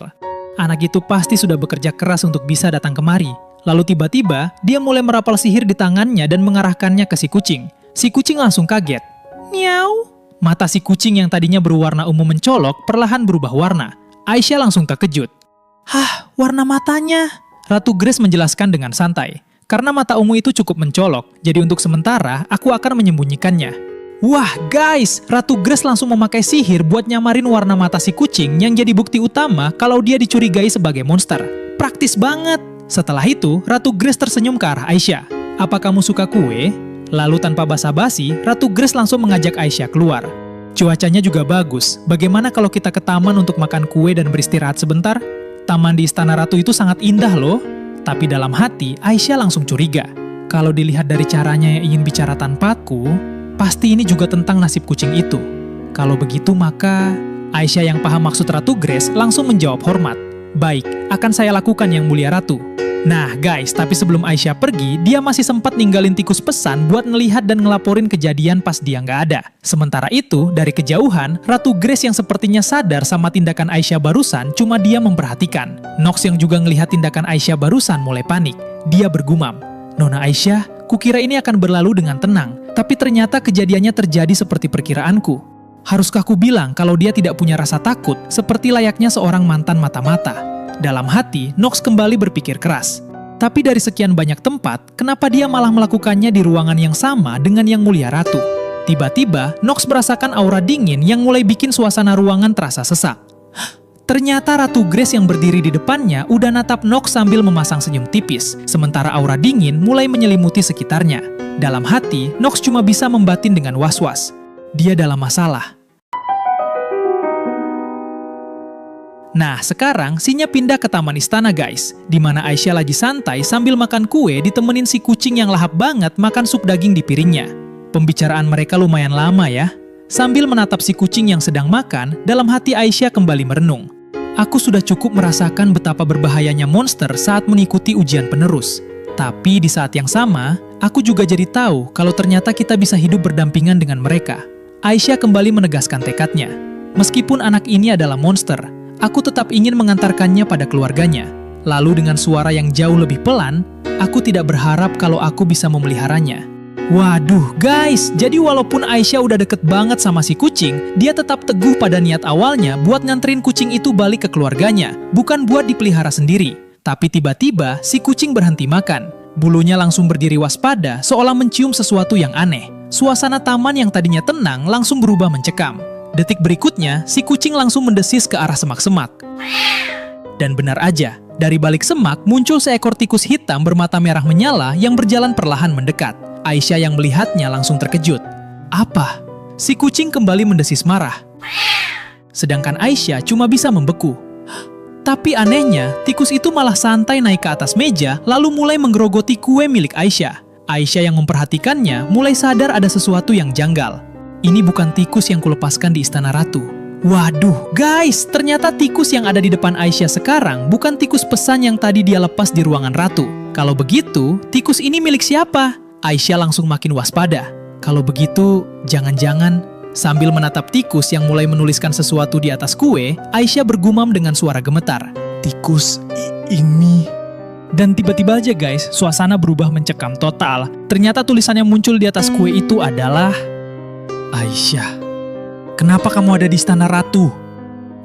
Anak itu pasti sudah bekerja keras untuk bisa datang kemari. Lalu tiba-tiba, dia mulai merapal sihir di tangannya dan mengarahkannya ke si kucing. Si kucing langsung kaget. Miau. Mata si kucing yang tadinya berwarna ungu mencolok perlahan berubah warna. Aisyah langsung terkejut. Hah, warna matanya. Ratu Grace menjelaskan dengan santai. Karena mata ungu itu cukup mencolok, jadi untuk sementara aku akan menyembunyikannya. Wah guys, Ratu Grace langsung memakai sihir buat nyamarin warna mata si kucing yang jadi bukti utama kalau dia dicurigai sebagai monster. Praktis banget. Setelah itu, Ratu Grace tersenyum ke arah Aisyah. Apa kamu suka kue? Lalu tanpa basa-basi, Ratu Grace langsung mengajak Aisyah keluar. Cuacanya juga bagus, bagaimana kalau kita ke taman untuk makan kue dan beristirahat sebentar? Taman di Istana Ratu itu sangat indah loh. Tapi dalam hati, Aisyah langsung curiga. Kalau dilihat dari caranya yang ingin bicara tanpaku, Pasti ini juga tentang nasib kucing itu. Kalau begitu maka... Aisyah yang paham maksud Ratu Grace langsung menjawab hormat. Baik, akan saya lakukan yang mulia Ratu. Nah guys, tapi sebelum Aisyah pergi, dia masih sempat ninggalin tikus pesan buat ngelihat dan ngelaporin kejadian pas dia nggak ada. Sementara itu, dari kejauhan, Ratu Grace yang sepertinya sadar sama tindakan Aisyah barusan, cuma dia memperhatikan. Nox yang juga ngelihat tindakan Aisyah barusan mulai panik. Dia bergumam, "Nona Aisyah, kukira ini akan berlalu dengan tenang, tapi ternyata kejadiannya terjadi seperti perkiraanku. Haruskah ku bilang kalau dia tidak punya rasa takut, seperti layaknya seorang mantan mata-mata?" Dalam hati, Nox kembali berpikir keras. Tapi dari sekian banyak tempat, kenapa dia malah melakukannya di ruangan yang sama dengan yang mulia Ratu? Tiba-tiba, Nox merasakan aura dingin yang mulai bikin suasana ruangan terasa sesak. Ternyata Ratu Grace yang berdiri di depannya udah natap Nox sambil memasang senyum tipis, sementara aura dingin mulai menyelimuti sekitarnya. Dalam hati, Nox cuma bisa membatin dengan was-was. Dia dalam masalah. Nah, sekarang Sinya pindah ke taman istana guys, di mana Aisyah lagi santai sambil makan kue ditemenin si kucing yang lahap banget makan sup daging di piringnya. Pembicaraan mereka lumayan lama ya. Sambil menatap si kucing yang sedang makan, dalam hati Aisyah kembali merenung. Aku sudah cukup merasakan betapa berbahayanya monster saat mengikuti ujian penerus. Tapi di saat yang sama, aku juga jadi tahu kalau ternyata kita bisa hidup berdampingan dengan mereka. Aisyah kembali menegaskan tekadnya. Meskipun anak ini adalah monster, aku tetap ingin mengantarkannya pada keluarganya. Lalu dengan suara yang jauh lebih pelan, aku tidak berharap kalau aku bisa memeliharanya. Waduh guys, jadi walaupun Aisyah udah deket banget sama si kucing, dia tetap teguh pada niat awalnya buat nganterin kucing itu balik ke keluarganya, bukan buat dipelihara sendiri. Tapi tiba-tiba si kucing berhenti makan. Bulunya langsung berdiri waspada, seolah mencium sesuatu yang aneh. Suasana taman yang tadinya tenang langsung berubah mencekam. Detik berikutnya, si kucing langsung mendesis ke arah semak-semak. Dan benar aja, dari balik semak muncul seekor tikus hitam bermata merah menyala yang berjalan perlahan mendekat. Aisyah yang melihatnya langsung terkejut. Apa? Si kucing kembali mendesis marah. Sedangkan Aisyah cuma bisa membeku. Tapi anehnya, tikus itu malah santai naik ke atas meja lalu mulai menggerogoti kue milik Aisyah. Aisyah yang memperhatikannya mulai sadar ada sesuatu yang janggal. Ini bukan tikus yang kulepaskan di istana Ratu. Waduh, guys, ternyata tikus yang ada di depan Aisyah sekarang bukan tikus pesan yang tadi dia lepas di ruangan Ratu. Kalau begitu, tikus ini milik siapa? Aisyah langsung makin waspada. Kalau begitu, jangan-jangan... Sambil menatap tikus yang mulai menuliskan sesuatu di atas kue, Aisyah bergumam dengan suara gemetar. Tikus ini... Dan tiba-tiba aja guys, suasana berubah mencekam total. Ternyata tulisan yang muncul di atas kue itu adalah... Aisyah, kenapa kamu ada di istana Ratu?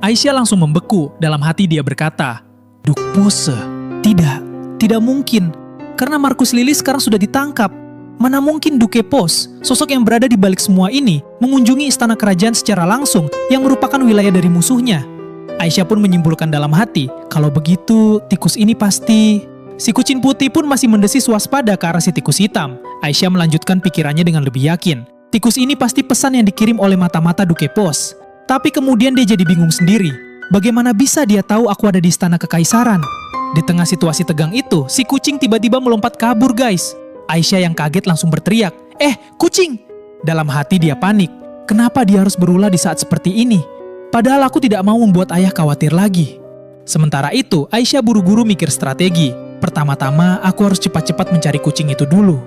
Aisyah langsung membeku, dalam hati dia berkata, Duk Pose, tidak mungkin. Karena Markus Lily sekarang sudah ditangkap. Mana mungkin Duke Pos, sosok yang berada di balik semua ini, mengunjungi istana kerajaan secara langsung yang merupakan wilayah dari musuhnya. Aisyah pun menyimpulkan dalam hati, kalau begitu tikus ini pasti... Si kucing putih pun masih mendesis waspada ke arah si tikus hitam. Aisyah melanjutkan pikirannya dengan lebih yakin. Tikus ini pasti pesan yang dikirim oleh mata-mata Duke Pos. Tapi kemudian dia jadi bingung sendiri. Bagaimana bisa dia tahu aku ada di istana kekaisaran? Di tengah situasi tegang itu, si kucing tiba-tiba melompat kabur guys. Aisyah yang kaget langsung berteriak, kucing! Dalam hati dia panik. Kenapa dia harus berulah di saat seperti ini? Padahal aku tidak mau membuat ayah khawatir lagi. Sementara itu, Aisyah buru-buru mikir strategi. Pertama-tama, aku harus cepat-cepat mencari kucing itu dulu.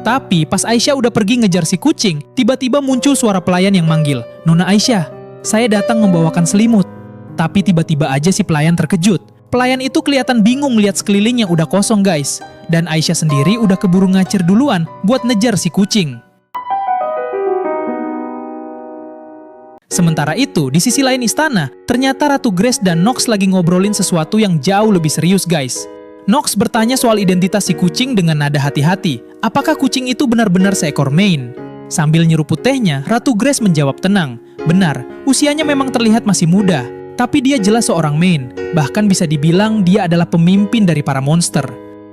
Tapi pas Aisyah udah pergi ngejar si kucing, tiba-tiba muncul suara pelayan yang manggil, Nona Aisyah, saya datang membawakan selimut. Tapi tiba-tiba aja si pelayan terkejut. Pelayan itu kelihatan bingung lihat sekeliling yang udah kosong guys. Dan Aisyah sendiri udah keburu ngacir duluan buat ngejar si kucing. Sementara itu, di sisi lain istana, ternyata Ratu Grace dan Nox lagi ngobrolin sesuatu yang jauh lebih serius guys. Nox bertanya soal identitas si kucing dengan nada hati-hati. Apakah kucing itu benar-benar seekor Maine? Sambil nyeruput tehnya, Ratu Grace menjawab tenang. Benar, usianya memang terlihat masih muda. Tapi dia jelas seorang Maine, bahkan bisa dibilang dia adalah pemimpin dari para monster.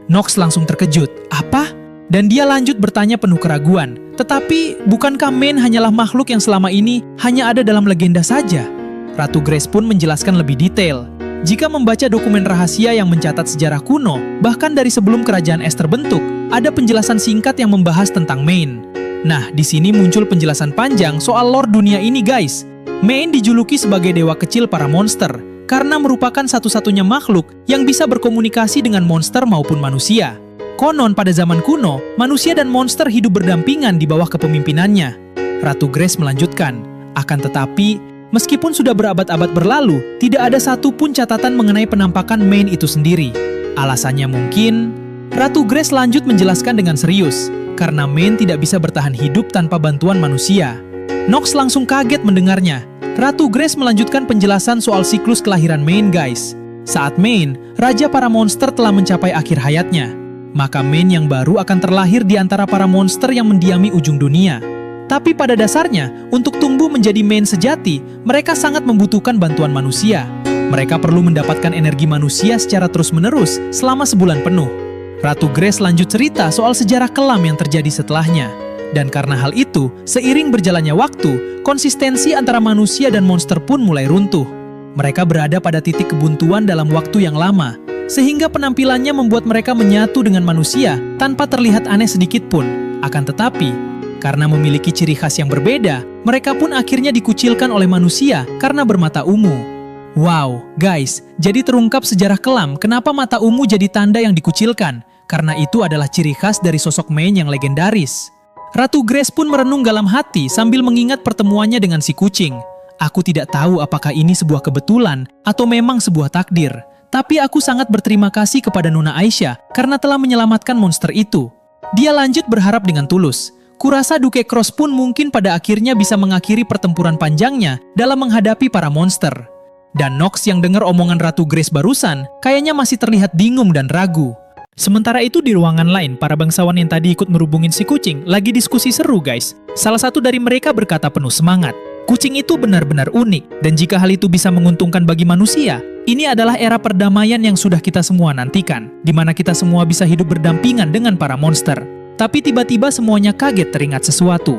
Nox langsung terkejut, apa? Dan dia lanjut bertanya penuh keraguan, tetapi bukankah Maine hanyalah makhluk yang selama ini hanya ada dalam legenda saja? Ratu Grace pun menjelaskan lebih detail. Jika membaca dokumen rahasia yang mencatat sejarah kuno, bahkan dari sebelum kerajaan es terbentuk, ada penjelasan singkat yang membahas tentang Maine. Nah, di sini muncul penjelasan panjang soal lore dunia ini guys. Main dijuluki sebagai dewa kecil para monster, karena merupakan satu-satunya makhluk yang bisa berkomunikasi dengan monster maupun manusia. Konon pada zaman kuno, manusia dan monster hidup berdampingan di bawah kepemimpinannya. Ratu Grace melanjutkan, akan tetapi, meskipun sudah berabad-abad berlalu, tidak ada satupun catatan mengenai penampakan Main itu sendiri. Alasannya mungkin, Ratu Grace lanjut menjelaskan dengan serius, karena Main tidak bisa bertahan hidup tanpa bantuan manusia. Nox langsung kaget mendengarnya. Ratu Grace melanjutkan penjelasan soal siklus kelahiran Main guys. Saat Main, raja para monster telah mencapai akhir hayatnya. Maka Main yang baru akan terlahir di antara para monster yang mendiami ujung dunia. Tapi pada dasarnya, untuk tumbuh menjadi Main sejati, mereka sangat membutuhkan bantuan manusia. Mereka perlu mendapatkan energi manusia secara terus-menerus selama sebulan penuh. Ratu Grace lanjut cerita soal sejarah kelam yang terjadi setelahnya. Dan karena hal itu, seiring berjalannya waktu, konsistensi antara manusia dan monster pun mulai runtuh. Mereka berada pada titik kebuntuan dalam waktu yang lama, sehingga penampilannya membuat mereka menyatu dengan manusia tanpa terlihat aneh sedikit pun. Akan tetapi, karena memiliki ciri khas yang berbeda, mereka pun akhirnya dikucilkan oleh manusia karena bermata ungu. Wow, guys, jadi terungkap sejarah kelam kenapa mata ungu jadi tanda yang dikucilkan, karena itu adalah ciri khas dari sosok Main yang legendaris. Ratu Grace pun merenung dalam hati sambil mengingat pertemuannya dengan si kucing. Aku tidak tahu apakah ini sebuah kebetulan atau memang sebuah takdir. Tapi aku sangat berterima kasih kepada Nona Aisyah karena telah menyelamatkan monster itu. Dia lanjut berharap dengan tulus. Kurasa Duke Cross pun mungkin pada akhirnya bisa mengakhiri pertempuran panjangnya dalam menghadapi para monster. Dan Nox yang dengar omongan Ratu Grace barusan, kayaknya masih terlihat bingung dan ragu. Sementara itu di ruangan lain, para bangsawan yang tadi ikut merubungin si kucing lagi diskusi seru guys. Salah satu dari mereka berkata penuh semangat, kucing itu benar-benar unik, dan jika hal itu bisa menguntungkan bagi manusia, ini adalah era perdamaian yang sudah kita semua nantikan, di mana kita semua bisa hidup berdampingan dengan para monster. Tapi tiba-tiba semuanya kaget teringat sesuatu.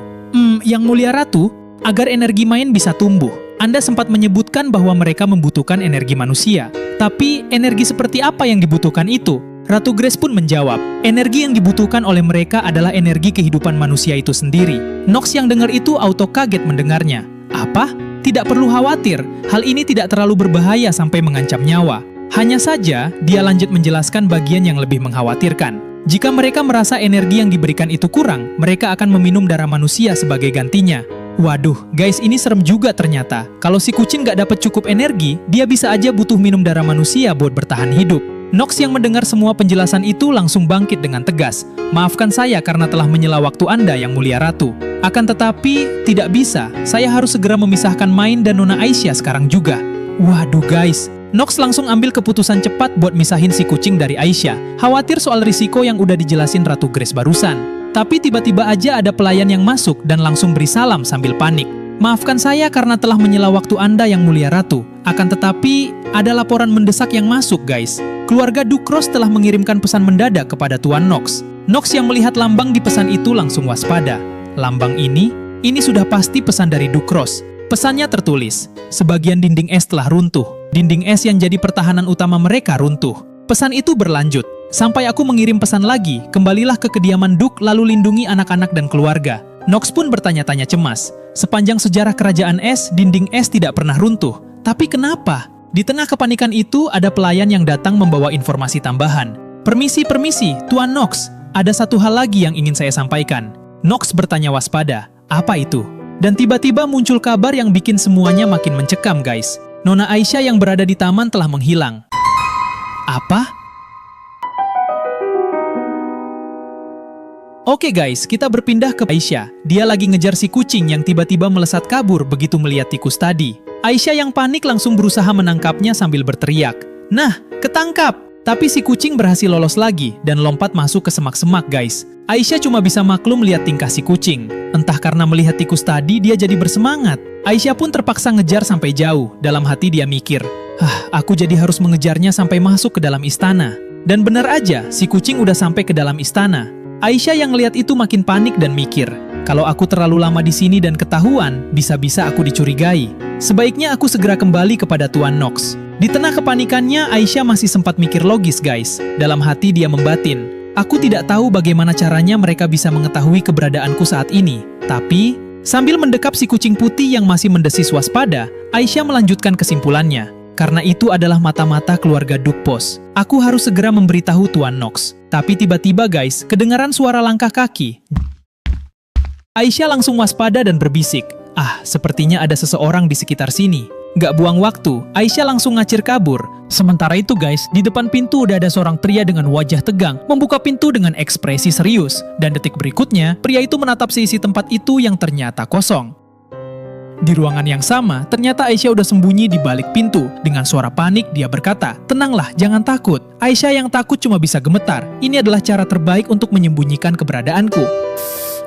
Yang mulia Ratu, agar energi Main bisa tumbuh, Anda sempat menyebutkan bahwa mereka membutuhkan energi manusia. Tapi energi seperti apa yang dibutuhkan itu? Ratu Grace pun menjawab, energi yang dibutuhkan oleh mereka adalah energi kehidupan manusia itu sendiri. Nox yang dengar itu auto kaget mendengarnya. Apa? Tidak perlu khawatir, hal ini tidak terlalu berbahaya sampai mengancam nyawa. Hanya saja, dia lanjut menjelaskan bagian yang lebih mengkhawatirkan. Jika mereka merasa energi yang diberikan itu kurang, mereka akan meminum darah manusia sebagai gantinya. Waduh, guys, ini serem juga ternyata. Kalau si kucing nggak dapat cukup energi, dia bisa aja butuh minum darah manusia buat bertahan hidup. Nox yang mendengar semua penjelasan itu langsung bangkit dengan tegas. Maafkan saya karena telah menyela waktu Anda yang mulia Ratu. Akan tetapi, tidak bisa. Saya harus segera memisahkan Main dan Nona Aisyah sekarang juga. Waduh guys, Nox langsung ambil keputusan cepat buat misahin si kucing dari Aisyah. Khawatir soal risiko yang udah dijelasin Ratu Grace barusan. Tapi tiba-tiba aja ada pelayan yang masuk dan langsung beri salam sambil panik. Maafkan saya karena telah menyela waktu Anda yang mulia Ratu. Akan tetapi, ada laporan mendesak yang masuk guys. Keluarga Ducros telah mengirimkan pesan mendadak kepada Tuan Nox. Nox yang melihat lambang di pesan itu langsung waspada. Lambang ini sudah pasti pesan dari Ducros. Pesannya tertulis, sebagian dinding es telah runtuh. Dinding es yang jadi pertahanan utama mereka runtuh. Pesan itu berlanjut, sampai aku mengirim pesan lagi, kembalilah ke kediaman Duke lalu lindungi anak-anak dan keluarga. Nox pun bertanya-tanya cemas. Sepanjang sejarah kerajaan es, dinding es tidak pernah runtuh. Tapi kenapa? Di tengah kepanikan itu, ada pelayan yang datang membawa informasi tambahan. Permisi, Tuan Nox. Ada satu hal lagi yang ingin saya sampaikan. Nox bertanya waspada. Apa itu? Dan tiba-tiba muncul kabar yang bikin semuanya makin mencekam, guys. Nona Aisyah yang berada di taman telah menghilang. Apa? Oke guys, kita berpindah ke Aisyah. Dia lagi ngejar si kucing yang tiba-tiba melesat kabur begitu melihat tikus tadi. Aisyah yang panik langsung berusaha menangkapnya sambil berteriak. Nah, ketangkap! Tapi si kucing berhasil lolos lagi dan lompat masuk ke semak-semak guys. Aisyah cuma bisa maklum lihat tingkah si kucing. Entah karena melihat tikus tadi dia jadi bersemangat. Aisyah pun terpaksa ngejar sampai jauh. Dalam hati dia mikir, aku jadi harus mengejarnya sampai masuk ke dalam istana. Dan benar aja, si kucing udah sampai ke dalam istana. Aisyah yang lihat itu makin panik dan mikir, kalau aku terlalu lama di sini dan ketahuan, bisa-bisa aku dicurigai. Sebaiknya aku segera kembali kepada Tuan Nox. Di tengah kepanikannya, Aisyah masih sempat mikir logis guys. Dalam hati dia membatin, Aku tidak tahu bagaimana caranya mereka bisa mengetahui keberadaanku saat ini. Tapi, sambil mendekap si kucing putih yang masih mendesis waspada, Aisyah melanjutkan kesimpulannya. Karena itu adalah mata-mata keluarga Dukpos. Aku harus segera memberitahu Tuan Knox. Tapi tiba-tiba guys, kedengaran suara langkah kaki. Aisyah langsung waspada dan berbisik. Sepertinya ada seseorang di sekitar sini. Gak buang waktu, Aisyah langsung ngacir kabur. Sementara itu guys, di depan pintu udah ada seorang pria dengan wajah tegang, membuka pintu dengan ekspresi serius. Dan detik berikutnya, pria itu menatap seisi tempat itu yang ternyata kosong. Di ruangan yang sama, ternyata Aisyah udah sembunyi di balik pintu. Dengan suara panik, dia berkata, "Tenanglah, jangan takut." Aisyah yang takut cuma bisa gemetar. Ini adalah cara terbaik untuk menyembunyikan keberadaanku.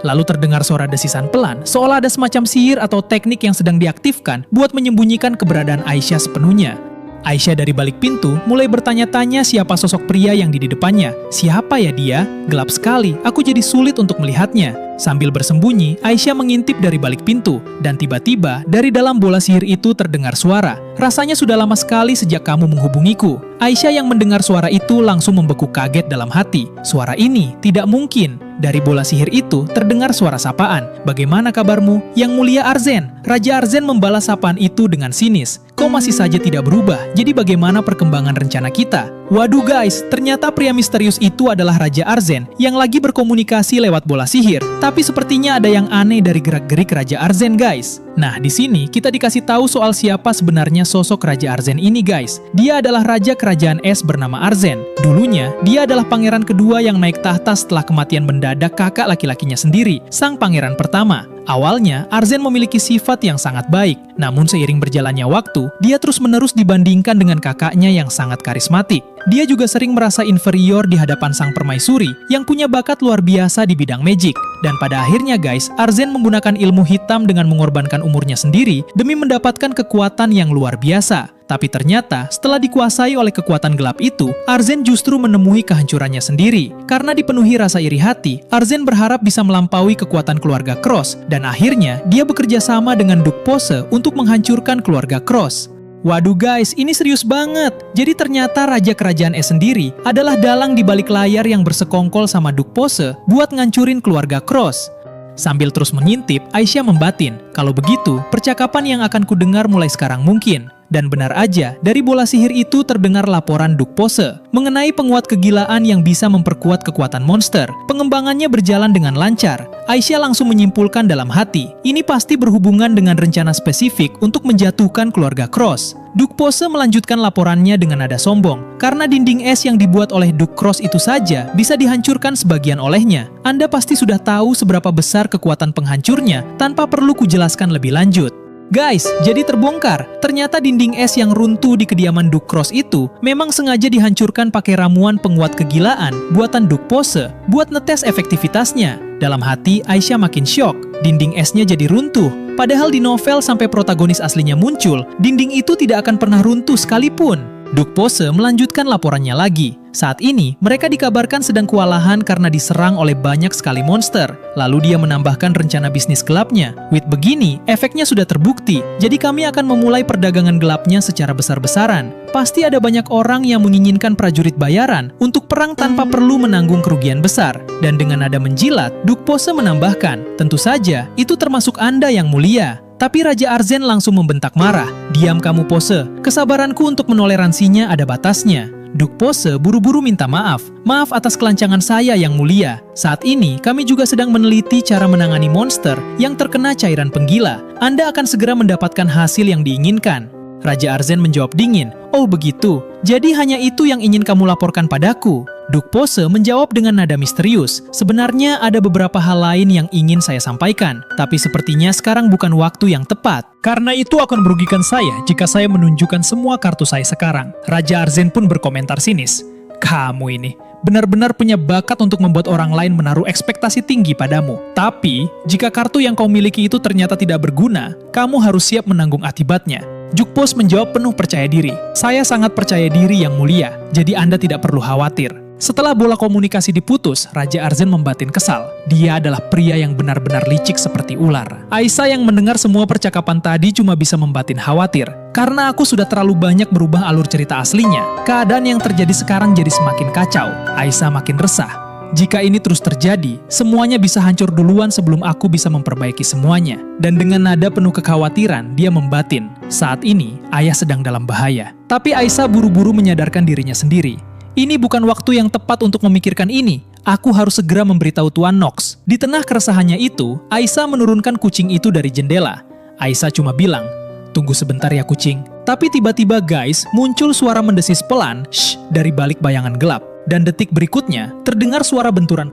Lalu terdengar suara desisan pelan, seolah ada semacam sihir atau teknik yang sedang diaktifkan buat menyembunyikan keberadaan Aisyah sepenuhnya. Aisyah dari balik pintu mulai bertanya-tanya siapa sosok pria yang di depannya. Siapa ya dia? Gelap sekali, aku jadi sulit untuk melihatnya. Sambil bersembunyi, Aisyah mengintip dari balik pintu, dan tiba-tiba dari dalam bola sihir itu terdengar suara. Rasanya sudah lama sekali sejak kamu menghubungiku. Aisyah yang mendengar suara itu langsung membeku kaget dalam hati. Suara ini tidak mungkin. Dari bola sihir itu terdengar suara sapaan. "Bagaimana kabarmu? Yang Mulia Arzen?" Raja Arzen membalas sapaan itu dengan sinis. "Kau masih saja tidak berubah, jadi bagaimana perkembangan rencana kita?" Waduh guys, ternyata pria misterius itu adalah Raja Arzen yang lagi berkomunikasi lewat bola sihir. Tapi sepertinya ada yang aneh dari gerak-gerik Raja Arzen guys. Nah, di sini kita dikasih tahu soal siapa sebenarnya sosok Raja Arzen ini guys. Dia adalah Raja Kerajaan Es bernama Arzen. Dulunya, dia adalah pangeran kedua yang naik tahta setelah kematian mendadak kakak laki-lakinya sendiri, sang pangeran pertama. Awalnya, Arzen memiliki sifat yang sangat baik. Namun seiring berjalannya waktu, dia terus-menerus dibandingkan dengan kakaknya yang sangat karismatik. Dia juga sering merasa inferior di hadapan sang permaisuri yang punya bakat luar biasa di bidang magic. Dan pada akhirnya guys, Arzen menggunakan ilmu hitam dengan mengorbankan umurnya sendiri demi mendapatkan kekuatan yang luar biasa. Tapi ternyata, setelah dikuasai oleh kekuatan gelap itu, Arzen justru menemui kehancurannya sendiri. Karena dipenuhi rasa iri hati, Arzen berharap bisa melampaui kekuatan keluarga Cross, dan akhirnya dia bekerja sama dengan Dukpose untuk menghancurkan keluarga Cross. Waduh guys, ini serius banget. Jadi ternyata Raja Kerajaan Es sendiri adalah dalang di balik layar yang bersekongkol sama Dukpose buat ngancurin keluarga Cross. Sambil terus mengintip, Aisyah membatin, "Kalau begitu, percakapan yang akan kudengar mulai sekarang mungkin." Dan benar aja, dari bola sihir itu terdengar laporan Dukpose mengenai penguat kegilaan yang bisa memperkuat kekuatan monster. Pengembangannya berjalan dengan lancar. Aisyah langsung menyimpulkan dalam hati, ini pasti berhubungan dengan rencana spesifik untuk menjatuhkan keluarga Cross. Dukpose melanjutkan laporannya dengan nada sombong, karena dinding es yang dibuat oleh Duk Cross itu saja bisa dihancurkan sebagian olehnya. Anda pasti sudah tahu seberapa besar kekuatan penghancurnya tanpa perlu kujelaskan lebih lanjut. Guys, jadi terbongkar. Ternyata dinding es yang runtuh di kediaman Duk Cross itu memang sengaja dihancurkan pakai ramuan penguat kegilaan buatan Dukpose buat ngetes efektivitasnya. Dalam hati, Aisyah makin syok. Dinding esnya jadi runtuh. Padahal di novel sampai protagonis aslinya muncul, dinding itu tidak akan pernah runtuh sekalipun. Dukpose melanjutkan laporannya lagi. Saat ini, mereka dikabarkan sedang kewalahan karena diserang oleh banyak sekali monster. Lalu dia menambahkan rencana bisnis gelapnya. With begini, efeknya sudah terbukti. Jadi kami akan memulai perdagangan gelapnya secara besar-besaran. Pasti ada banyak orang yang menginginkan prajurit bayaran untuk perang tanpa perlu menanggung kerugian besar. Dan dengan nada menjilat, Dukpose menambahkan, "Tentu saja, itu termasuk Anda yang mulia." Tapi Raja Arzen langsung membentak marah. "Diam kamu Pose, kesabaranku untuk menoleransinya ada batasnya." Dukpose buru-buru minta maaf. "Maaf atas kelancangan saya yang mulia. Saat ini kami juga sedang meneliti cara menangani monster yang terkena cairan penggila. Anda akan segera mendapatkan hasil yang diinginkan." Raja Arzen menjawab dingin, "Oh begitu, jadi hanya itu yang ingin kamu laporkan padaku?" Dukpose menjawab dengan nada misterius, "Sebenarnya ada beberapa hal lain yang ingin saya sampaikan, tapi sepertinya sekarang bukan waktu yang tepat. Karena itu akan merugikan saya jika saya menunjukkan semua kartu saya sekarang." Raja Arzen pun berkomentar sinis, "Kamu ini benar-benar punya bakat untuk membuat orang lain menaruh ekspektasi tinggi padamu. Tapi, jika kartu yang kau miliki itu ternyata tidak berguna, kamu harus siap menanggung akibatnya." Dukpose menjawab penuh percaya diri, "Saya sangat percaya diri yang mulia, jadi Anda tidak perlu khawatir." Setelah bola komunikasi diputus, Raja Arzen membatin kesal. Dia adalah pria yang benar-benar licik seperti ular. Aisyah yang mendengar semua percakapan tadi cuma bisa membatin khawatir. "Karena aku sudah terlalu banyak merubah alur cerita aslinya, keadaan yang terjadi sekarang jadi semakin kacau." Aisyah makin resah. Jika ini terus terjadi, semuanya bisa hancur duluan sebelum aku bisa memperbaiki semuanya. Dan dengan nada penuh kekhawatiran, dia membatin. Saat ini, ayah sedang dalam bahaya. Tapi Aisyah buru-buru menyadarkan dirinya sendiri. Ini bukan waktu yang tepat untuk memikirkan ini. Aku harus segera memberitahu Tuan Knox. Di tengah keresahannya itu, Aisyah menurunkan kucing itu dari jendela. Aisyah cuma bilang, "Tunggu sebentar ya kucing." Tapi tiba-tiba guys, muncul suara mendesis pelan, "Shh," dari balik bayangan gelap. Dan detik berikutnya, terdengar suara benturan.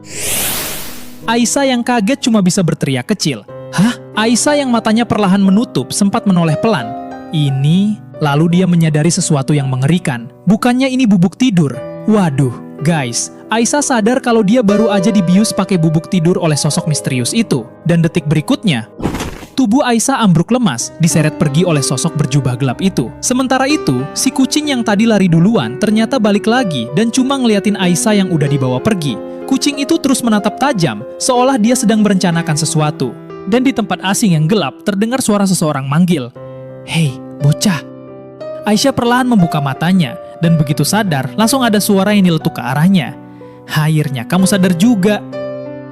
Aisyah yang kaget cuma bisa berteriak kecil. "Hah?" Aisyah yang matanya perlahan menutup sempat menoleh pelan. Ini, lalu dia menyadari sesuatu yang mengerikan. Bukannya ini bubuk tidur. Waduh, guys. Aisyah sadar kalau dia baru aja dibius pakai bubuk tidur oleh sosok misterius itu. Dan detik berikutnya, tubuh Aisyah ambruk lemas, diseret pergi oleh sosok berjubah gelap itu. Sementara itu, si kucing yang tadi lari duluan ternyata balik lagi dan cuma ngeliatin Aisyah yang udah dibawa pergi. Kucing itu terus menatap tajam, seolah dia sedang merencanakan sesuatu. Dan di tempat asing yang gelap, terdengar suara seseorang manggil, "Hei, bocah." Aisyah perlahan membuka matanya, dan begitu sadar, langsung ada suara yang nyeletuk ke arahnya. "Akhirnya, kamu sadar juga.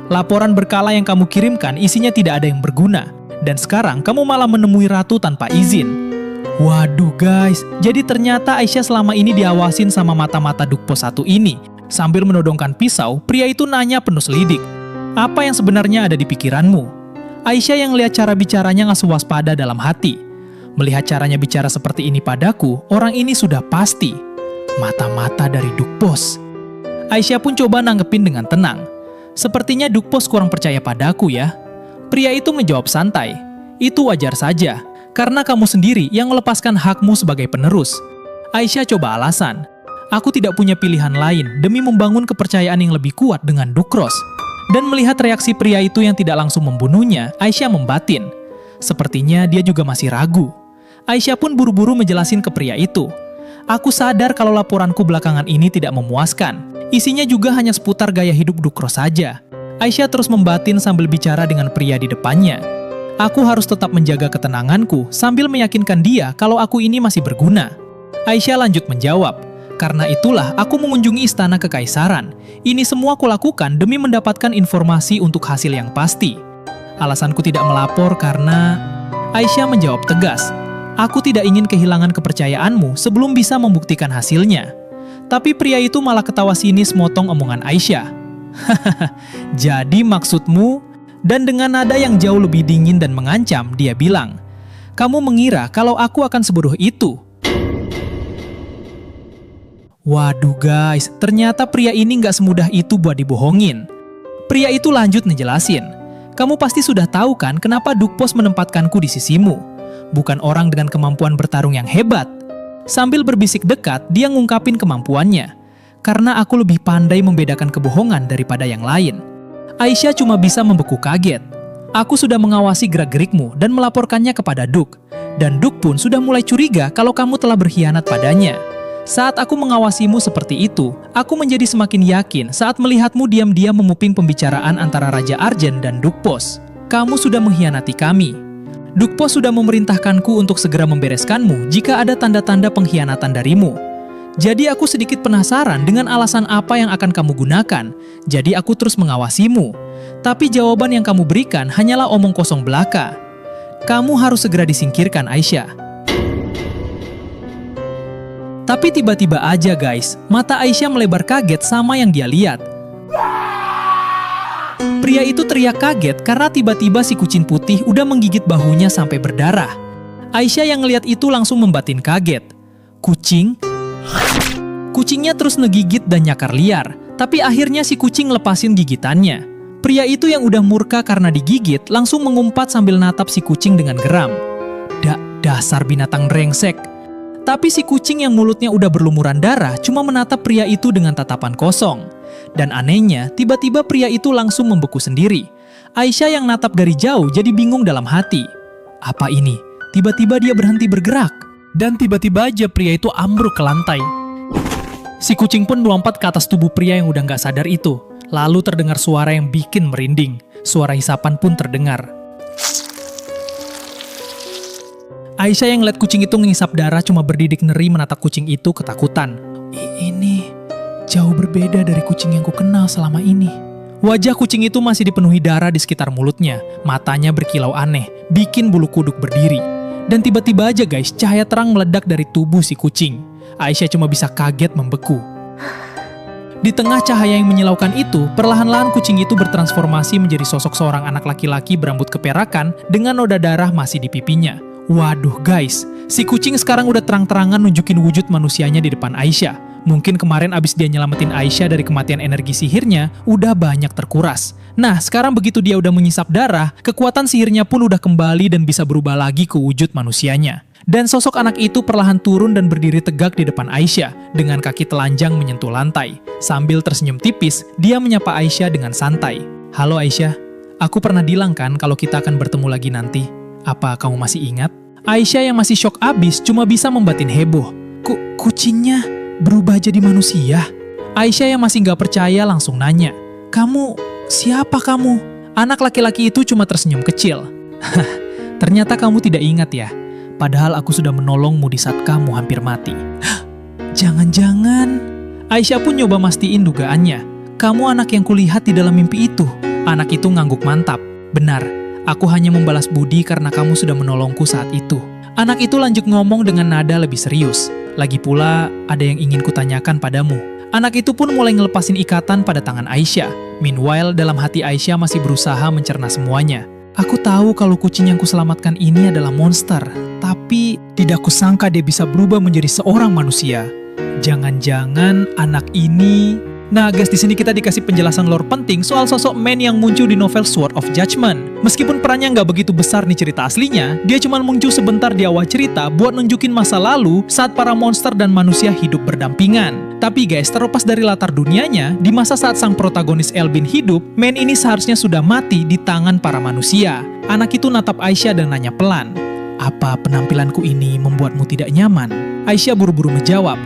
Laporan berkala yang kamu kirimkan isinya tidak ada yang berguna. Dan sekarang kamu malah menemui ratu tanpa izin." Waduh guys, jadi ternyata Aisyah selama ini diawasin sama mata-mata Dukpos satu ini. Sambil menodongkan pisau, pria itu nanya penuh selidik, "Apa yang sebenarnya ada di pikiranmu?" Aisyah yang lihat cara bicaranya nggak waspada dalam hati. Melihat caranya bicara seperti ini padaku, orang ini sudah pasti mata-mata dari Dukpos. Aisyah pun coba nanggepin dengan tenang. "Sepertinya Dukpos kurang percaya padaku ya." Pria itu ngejawab santai, "Itu wajar saja, karena kamu sendiri yang melepaskan hakmu sebagai penerus." Aisyah coba alasan, "Aku tidak punya pilihan lain demi membangun kepercayaan yang lebih kuat dengan Dukros." Dan melihat reaksi pria itu yang tidak langsung membunuhnya, Aisyah membatin. Sepertinya dia juga masih ragu. Aisyah pun buru-buru menjelasin ke pria itu, "Aku sadar kalau laporanku belakangan ini tidak memuaskan. Isinya juga hanya seputar gaya hidup Dukros saja." Aisyah terus membatin sambil bicara dengan pria di depannya. "Aku harus tetap menjaga ketenanganku sambil meyakinkan dia kalau aku ini masih berguna." Aisyah lanjut menjawab, "Karena itulah aku mengunjungi istana kekaisaran. Ini semua kulakukan demi mendapatkan informasi untuk hasil yang pasti. Alasanku tidak melapor karena..." Aisyah menjawab tegas, "Aku tidak ingin kehilangan kepercayaanmu sebelum bisa membuktikan hasilnya." Tapi pria itu malah ketawa sinis motong omongan Aisyah. "Hahaha, jadi maksudmu?" Dan dengan nada yang jauh lebih dingin dan mengancam, dia bilang, "Kamu mengira kalau aku akan sebodoh itu?" Waduh guys, ternyata pria ini nggak semudah itu buat dibohongin. Pria itu lanjut ngejelasin, "Kamu pasti sudah tahu kan kenapa Dukpos menempatkanku di sisimu. Bukan orang dengan kemampuan bertarung yang hebat." Sambil berbisik dekat, dia ngungkapin kemampuannya. "Karena aku lebih pandai membedakan kebohongan daripada yang lain." Aisyah cuma bisa membeku kaget. "Aku sudah mengawasi gerak-gerikmu dan melaporkannya kepada Duk. Dan Duk pun sudah mulai curiga kalau kamu telah berkhianat padanya. Saat aku mengawasimu seperti itu, aku menjadi semakin yakin saat melihatmu diam-diam memuping pembicaraan antara Raja Arjen dan Dukpos. Kamu sudah mengkhianati kami. Dukpos sudah memerintahkanku untuk segera membereskanmu jika ada tanda-tanda pengkhianatan darimu. Jadi aku sedikit penasaran dengan alasan apa yang akan kamu gunakan. Jadi aku terus mengawasimu. Tapi jawaban yang kamu berikan hanyalah omong kosong belaka. Kamu harus segera disingkirkan, Aisyah." Tapi tiba-tiba aja guys, mata Aisyah melebar kaget sama yang dia lihat. Pria itu teriak kaget karena tiba-tiba si kucing putih udah menggigit bahunya sampai berdarah. Aisyah yang ngeliat itu langsung membatin kaget. "Kucing?" Kucingnya terus ngegigit dan nyakar liar, tapi akhirnya si kucing lepasin gigitannya. Pria itu yang udah murka karena digigit langsung mengumpat sambil natap si kucing dengan geram. Dasar binatang brengsek." Tapi si kucing yang mulutnya udah berlumuran darah cuma menatap pria itu dengan tatapan kosong. Dan anehnya, tiba-tiba pria itu langsung membeku sendiri. Aisyah yang natap dari jauh jadi bingung dalam hati. Apa ini? Tiba-tiba dia berhenti bergerak. Dan tiba-tiba aja pria itu ambruk ke lantai. Si kucing pun melompat ke atas tubuh pria yang udah gak sadar itu. Lalu terdengar suara yang bikin merinding. Suara hisapan pun terdengar. Aisyah yang ngeliat kucing itu ngisap darah cuma berdidik ngeri menatap kucing itu ketakutan. Ini jauh berbeda dari kucing yang kukenal selama ini. Wajah kucing itu masih dipenuhi darah di sekitar mulutnya. Matanya berkilau aneh, bikin bulu kuduk berdiri. Dan tiba-tiba aja guys, cahaya terang meledak dari tubuh si kucing. Aisyah cuma bisa kaget membeku. Di tengah cahaya yang menyilaukan itu, perlahan-lahan kucing itu bertransformasi menjadi sosok seorang anak laki-laki berambut keperakan dengan noda darah masih di pipinya. Waduh guys, si kucing sekarang udah terang-terangan nunjukin wujud manusianya di depan Aisyah. Mungkin kemarin abis dia nyelamatin Aisyah dari kematian energi sihirnya, udah banyak terkuras. Nah, sekarang begitu dia udah menyisap darah, kekuatan sihirnya pun udah kembali dan bisa berubah lagi ke wujud manusianya. Dan sosok anak itu perlahan turun dan berdiri tegak di depan Aisyah, dengan kaki telanjang menyentuh lantai. Sambil tersenyum tipis, dia menyapa Aisyah dengan santai. Halo Aisyah, aku pernah bilang kan kalau kita akan bertemu lagi nanti. Apa kamu masih ingat? Aisyah yang masih syok abis cuma bisa membatin heboh. Kucingnya berubah jadi manusia? Aisyah yang masih gak percaya langsung nanya, kamu, siapa kamu? Anak laki-laki itu cuma tersenyum kecil. Ternyata kamu tidak ingat ya? Padahal aku sudah menolongmu di saat kamu hampir mati. Jangan-jangan... Aisyah pun nyoba mastiin dugaannya. Kamu anak yang kulihat di dalam mimpi itu. Anak itu ngangguk mantap. Benar, aku hanya membalas budi karena kamu sudah menolongku saat itu. Anak itu lanjut ngomong dengan nada lebih serius. Lagi pula, ada yang ingin kutanyakan padamu. Anak itu pun mulai ngelepasin ikatan pada tangan Aisyah. Meanwhile, dalam hati Aisyah masih berusaha mencerna semuanya. Aku tahu kalau kucing yang kuselamatkan ini adalah monster, tapi tidak kusangka dia bisa berubah menjadi seorang manusia. Jangan-jangan anak ini... Nah guys, di sini kita dikasih penjelasan lore penting soal sosok Man yang muncul di novel Sword of Judgment. Meskipun perannya nggak begitu besar nih cerita aslinya, dia cuma muncul sebentar di awal cerita buat nunjukin masa lalu saat para monster dan manusia hidup berdampingan. Tapi guys, terlepas dari latar dunianya, di masa saat sang protagonis Elbin hidup, Man ini seharusnya sudah mati di tangan para manusia. Anak itu natap Aisyah dan nanya pelan, apa penampilanku ini membuatmu tidak nyaman? Aisyah buru-buru menjawab,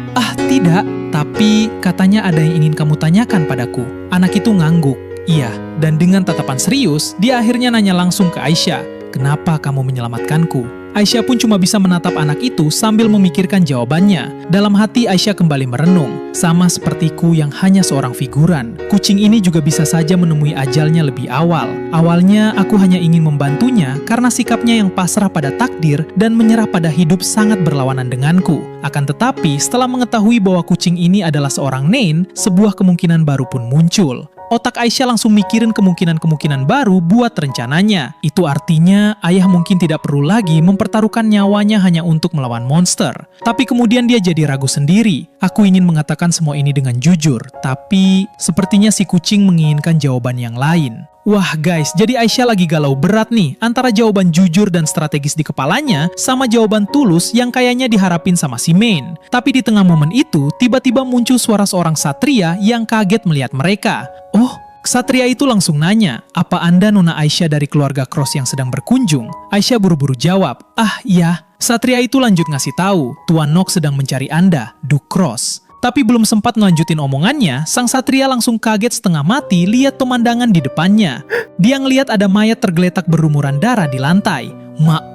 tidak, tapi katanya ada yang ingin kamu tanyakan padaku. Anak itu ngangguk, iya, dan dengan tatapan serius, dia akhirnya nanya langsung ke Aisyah, kenapa kamu menyelamatkanku? Aisyah pun cuma bisa menatap anak itu sambil memikirkan jawabannya. Dalam hati Aisyah kembali merenung, sama sepertiku yang hanya seorang figuran. Kucing ini juga bisa saja menemui ajalnya lebih awal. Awalnya aku hanya ingin membantunya karena sikapnya yang pasrah pada takdir dan menyerah pada hidup sangat berlawanan denganku. Akan tetapi, setelah mengetahui bahwa kucing ini adalah seorang Nain, sebuah kemungkinan baru pun muncul. Otak Aisyah langsung mikirin kemungkinan-kemungkinan baru buat rencananya. Itu artinya ayah mungkin tidak perlu lagi mempertaruhkan nyawanya hanya untuk melawan monster. Tapi kemudian dia jadi ragu sendiri. Aku ingin mengatakan semua ini dengan jujur, tapi sepertinya si kucing menginginkan jawaban yang lain. Wah guys, jadi Aisyah lagi galau berat nih antara jawaban jujur dan strategis di kepalanya sama jawaban tulus yang kayaknya diharapin sama si Main. Tapi di tengah momen itu, tiba-tiba muncul suara seorang satria yang kaget melihat mereka. Oh, Satria itu langsung nanya, apa Anda Nona Aisyah dari keluarga Cross yang sedang berkunjung? Aisyah buru-buru jawab, iya. Satria itu lanjut ngasih tahu, Tuan Nox sedang mencari Anda, Duke Cross. Tapi belum sempat ngelanjutin omongannya, sang Satria langsung kaget setengah mati lihat pemandangan di depannya. Dia ngelihat ada mayat tergeletak berlumuran darah di lantai.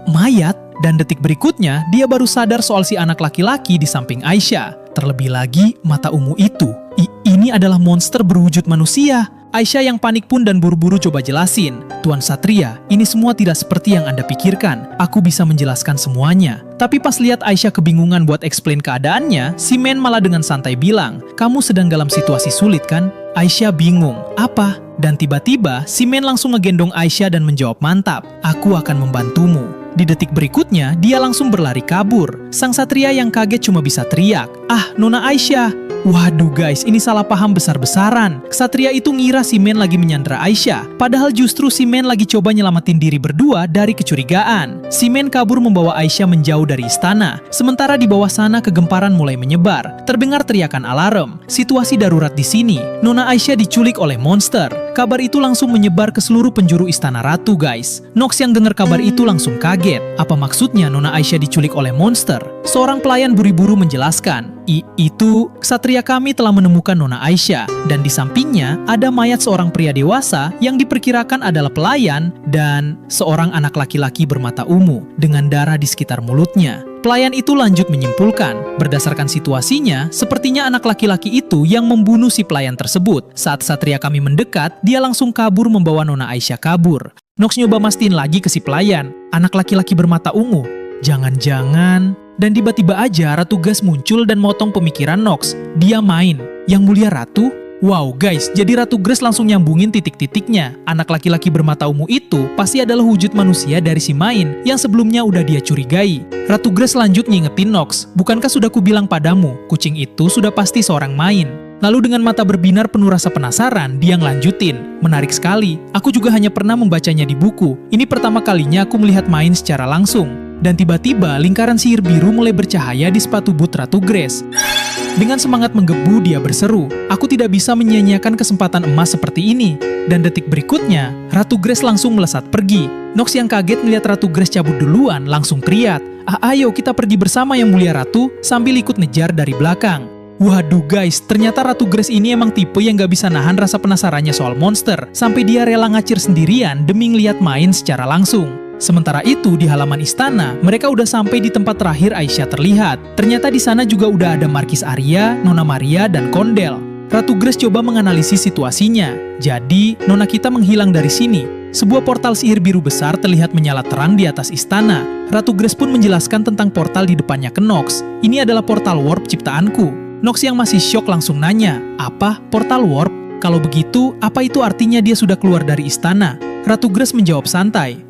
Mayat? Dan detik berikutnya, dia baru sadar soal si anak laki-laki di samping Aisyah. Terlebih lagi, mata ungu itu. Ini adalah monster berwujud manusia. Aisyah yang panik pun dan buru-buru coba jelasin. Tuan Satria, ini semua tidak seperti yang Anda pikirkan. Aku bisa menjelaskan semuanya. Tapi pas lihat Aisyah kebingungan buat explain keadaannya, si Man malah dengan santai bilang, kamu sedang dalam situasi sulit kan? Aisyah bingung, apa? Dan tiba-tiba, si Man langsung ngegendong Aisyah dan menjawab mantap, aku akan membantumu. Di detik berikutnya, dia langsung berlari kabur. Sang Satria yang kaget cuma bisa teriak, Nona Aisyah. Waduh guys, ini salah paham besar-besaran. Ksatria itu ngira si Man lagi menyandera Aisyah, padahal justru si Man lagi coba nyelamatin diri berdua dari kecurigaan. Si Man kabur membawa Aisyah menjauh dari istana. Sementara di bawah sana kegemparan mulai menyebar. Terdengar teriakan alarm. Situasi darurat di sini. Nona Aisyah diculik oleh monster. Kabar itu langsung menyebar ke seluruh penjuru istana ratu guys. Nox yang dengar kabar itu langsung kaget. Apa maksudnya Nona Aisyah diculik oleh monster? Seorang pelayan buru-buru menjelaskan. Itu, ksatria kami telah menemukan Nona Aisyah, dan di sampingnya ada mayat seorang pria dewasa yang diperkirakan adalah pelayan dan seorang anak laki-laki bermata ungu dengan darah di sekitar mulutnya. Pelayan itu lanjut menyimpulkan, berdasarkan situasinya, sepertinya anak laki-laki itu yang membunuh si pelayan tersebut. Saat ksatria kami mendekat, dia langsung kabur membawa Nona Aisyah kabur. Nox nyoba mastiin lagi ke si pelayan, anak laki-laki bermata ungu. Jangan-jangan... Dan tiba-tiba aja Ratu Gas muncul dan motong pemikiran Nox. Dia main. Yang mulia Ratu? Wow guys, jadi Ratu Grace langsung nyambungin titik-titiknya. Anak laki-laki bermata ungu itu pasti adalah wujud manusia dari si Main yang sebelumnya udah dia curigai. Ratu Grace lanjut ngingetin Nox, bukankah sudah kubilang padamu, kucing itu sudah pasti seorang Main. Lalu dengan mata berbinar penuh rasa penasaran, dia ngelanjutin. Menarik sekali, aku juga hanya pernah membacanya di buku. Ini pertama kalinya aku melihat Main secara langsung. Dan tiba-tiba lingkaran sihir biru mulai bercahaya di sepatu boot Ratu Grace. Dengan semangat menggebu, dia berseru, aku tidak bisa menyia-nyiakan kesempatan emas seperti ini. Dan detik berikutnya, Ratu Grace langsung melesat pergi. Nox yang kaget melihat Ratu Grace cabut duluan langsung teriak, ayo kita pergi bersama yang mulia Ratu, sambil ikut ngejar dari belakang. Waduh guys, ternyata Ratu Grace ini emang tipe yang gak bisa nahan rasa penasarannya soal monster, sampai dia rela ngacir sendirian demi ngeliat Main secara langsung. Sementara itu, di halaman istana, mereka udah sampai di tempat terakhir Aisyah terlihat. Ternyata di sana juga udah ada Markis Arya, Nona Maria, dan Kondel. Ratu Grace coba menganalisis situasinya. Jadi, Nona kita menghilang dari sini. Sebuah portal sihir biru besar terlihat menyala terang di atas istana. Ratu Grace pun menjelaskan tentang portal di depannya ke Nox. Ini adalah portal warp ciptaanku. Nox yang masih syok langsung nanya, apa? Portal warp? Kalau begitu, apa itu artinya dia sudah keluar dari istana? Ratu Grace menjawab santai.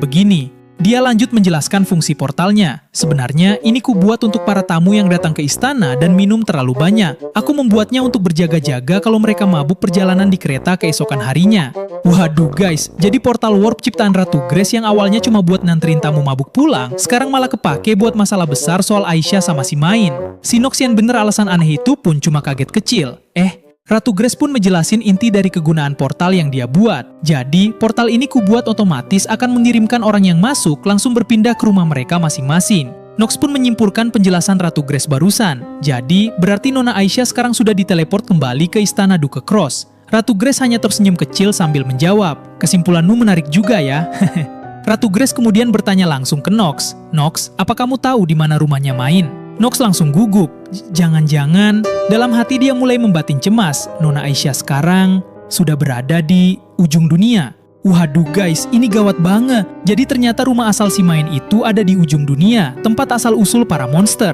Begini. Dia lanjut menjelaskan fungsi portalnya. Sebenarnya, ini kubuat untuk para tamu yang datang ke istana dan minum terlalu banyak. Aku membuatnya untuk berjaga-jaga kalau mereka mabuk perjalanan di kereta keesokan harinya. Waduh guys, jadi portal warp ciptaan Ratu Grace yang awalnya cuma buat nganterin tamu mabuk pulang, sekarang malah kepake buat masalah besar soal Aisyah sama si Main. Si Nox yang bener alasan aneh itu pun cuma kaget kecil. Ratu Grace pun menjelasin inti dari kegunaan portal yang dia buat. Jadi, portal ini kubuat otomatis akan mengirimkan orang yang masuk langsung berpindah ke rumah mereka masing-masing. Nox pun menyimpulkan penjelasan Ratu Grace barusan. Jadi, berarti Nona Aisyah sekarang sudah diteleport kembali ke istana Duke Cross. Ratu Grace hanya tersenyum kecil sambil menjawab, kesimpulanmu menarik juga ya. Ratu Grace kemudian bertanya langsung ke Nox. Nox, apa kamu tahu di mana rumahnya Main? Nox langsung gugup. Jangan-jangan, dalam hati dia mulai membatin cemas. Nona Aisyah sekarang sudah berada di ujung dunia. Waduh guys, ini gawat banget. Jadi ternyata rumah asal si Main itu ada di ujung dunia, tempat asal-usul para monster.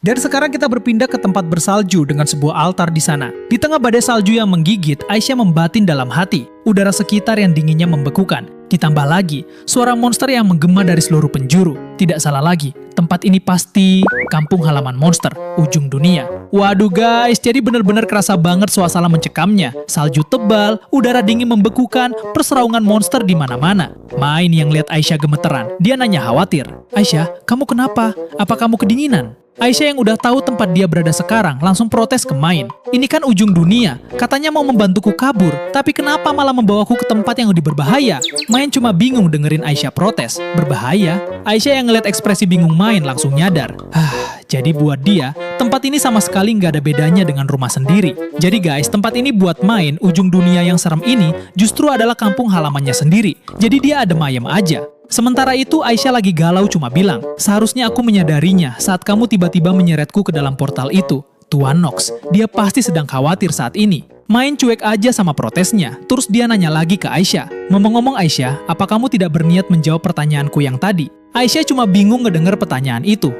Dan sekarang kita berpindah ke tempat bersalju dengan sebuah altar di sana. Di tengah badai salju yang menggigit, Aisyah membatin dalam hati. Udara sekitar yang dinginnya membekukan. Ditambah lagi, suara monster yang menggema dari seluruh penjuru. Tidak salah lagi, tempat ini pasti kampung halaman monster, ujung dunia. Waduh guys, jadi bener-bener kerasa banget suasana mencekamnya. Salju tebal, udara dingin membekukan, perseraungan monster di mana-mana. Main yang lihat Aisyah gemeteran, dia nanya khawatir. Aisyah, kamu kenapa? Apa kamu kedinginan? Aisyah yang udah tahu tempat dia berada sekarang langsung protes ke Main. Ini kan ujung dunia, katanya mau membantuku kabur, tapi kenapa malah membawaku ke tempat yang lebih berbahaya? Main cuma bingung dengerin Aisyah protes. Berbahaya? Aisyah yang ngeliat ekspresi bingung Main langsung nyadar. Jadi buat dia, tempat ini sama sekali nggak ada bedanya dengan rumah sendiri. Jadi guys, tempat ini buat Main, ujung dunia yang serem ini, justru adalah kampung halamannya sendiri. Jadi dia adem ayem aja. Sementara itu Aisyah lagi galau cuma bilang, seharusnya aku menyadarinya saat kamu tiba-tiba menyeretku ke dalam portal itu. Tuan Nox, dia pasti sedang khawatir saat ini. Main cuek aja sama protesnya, terus dia nanya lagi ke Aisyah. Ngomong-ngomong Aisyah, apa kamu tidak berniat menjawab pertanyaanku yang tadi? Aisyah cuma bingung ngedenger pertanyaan itu.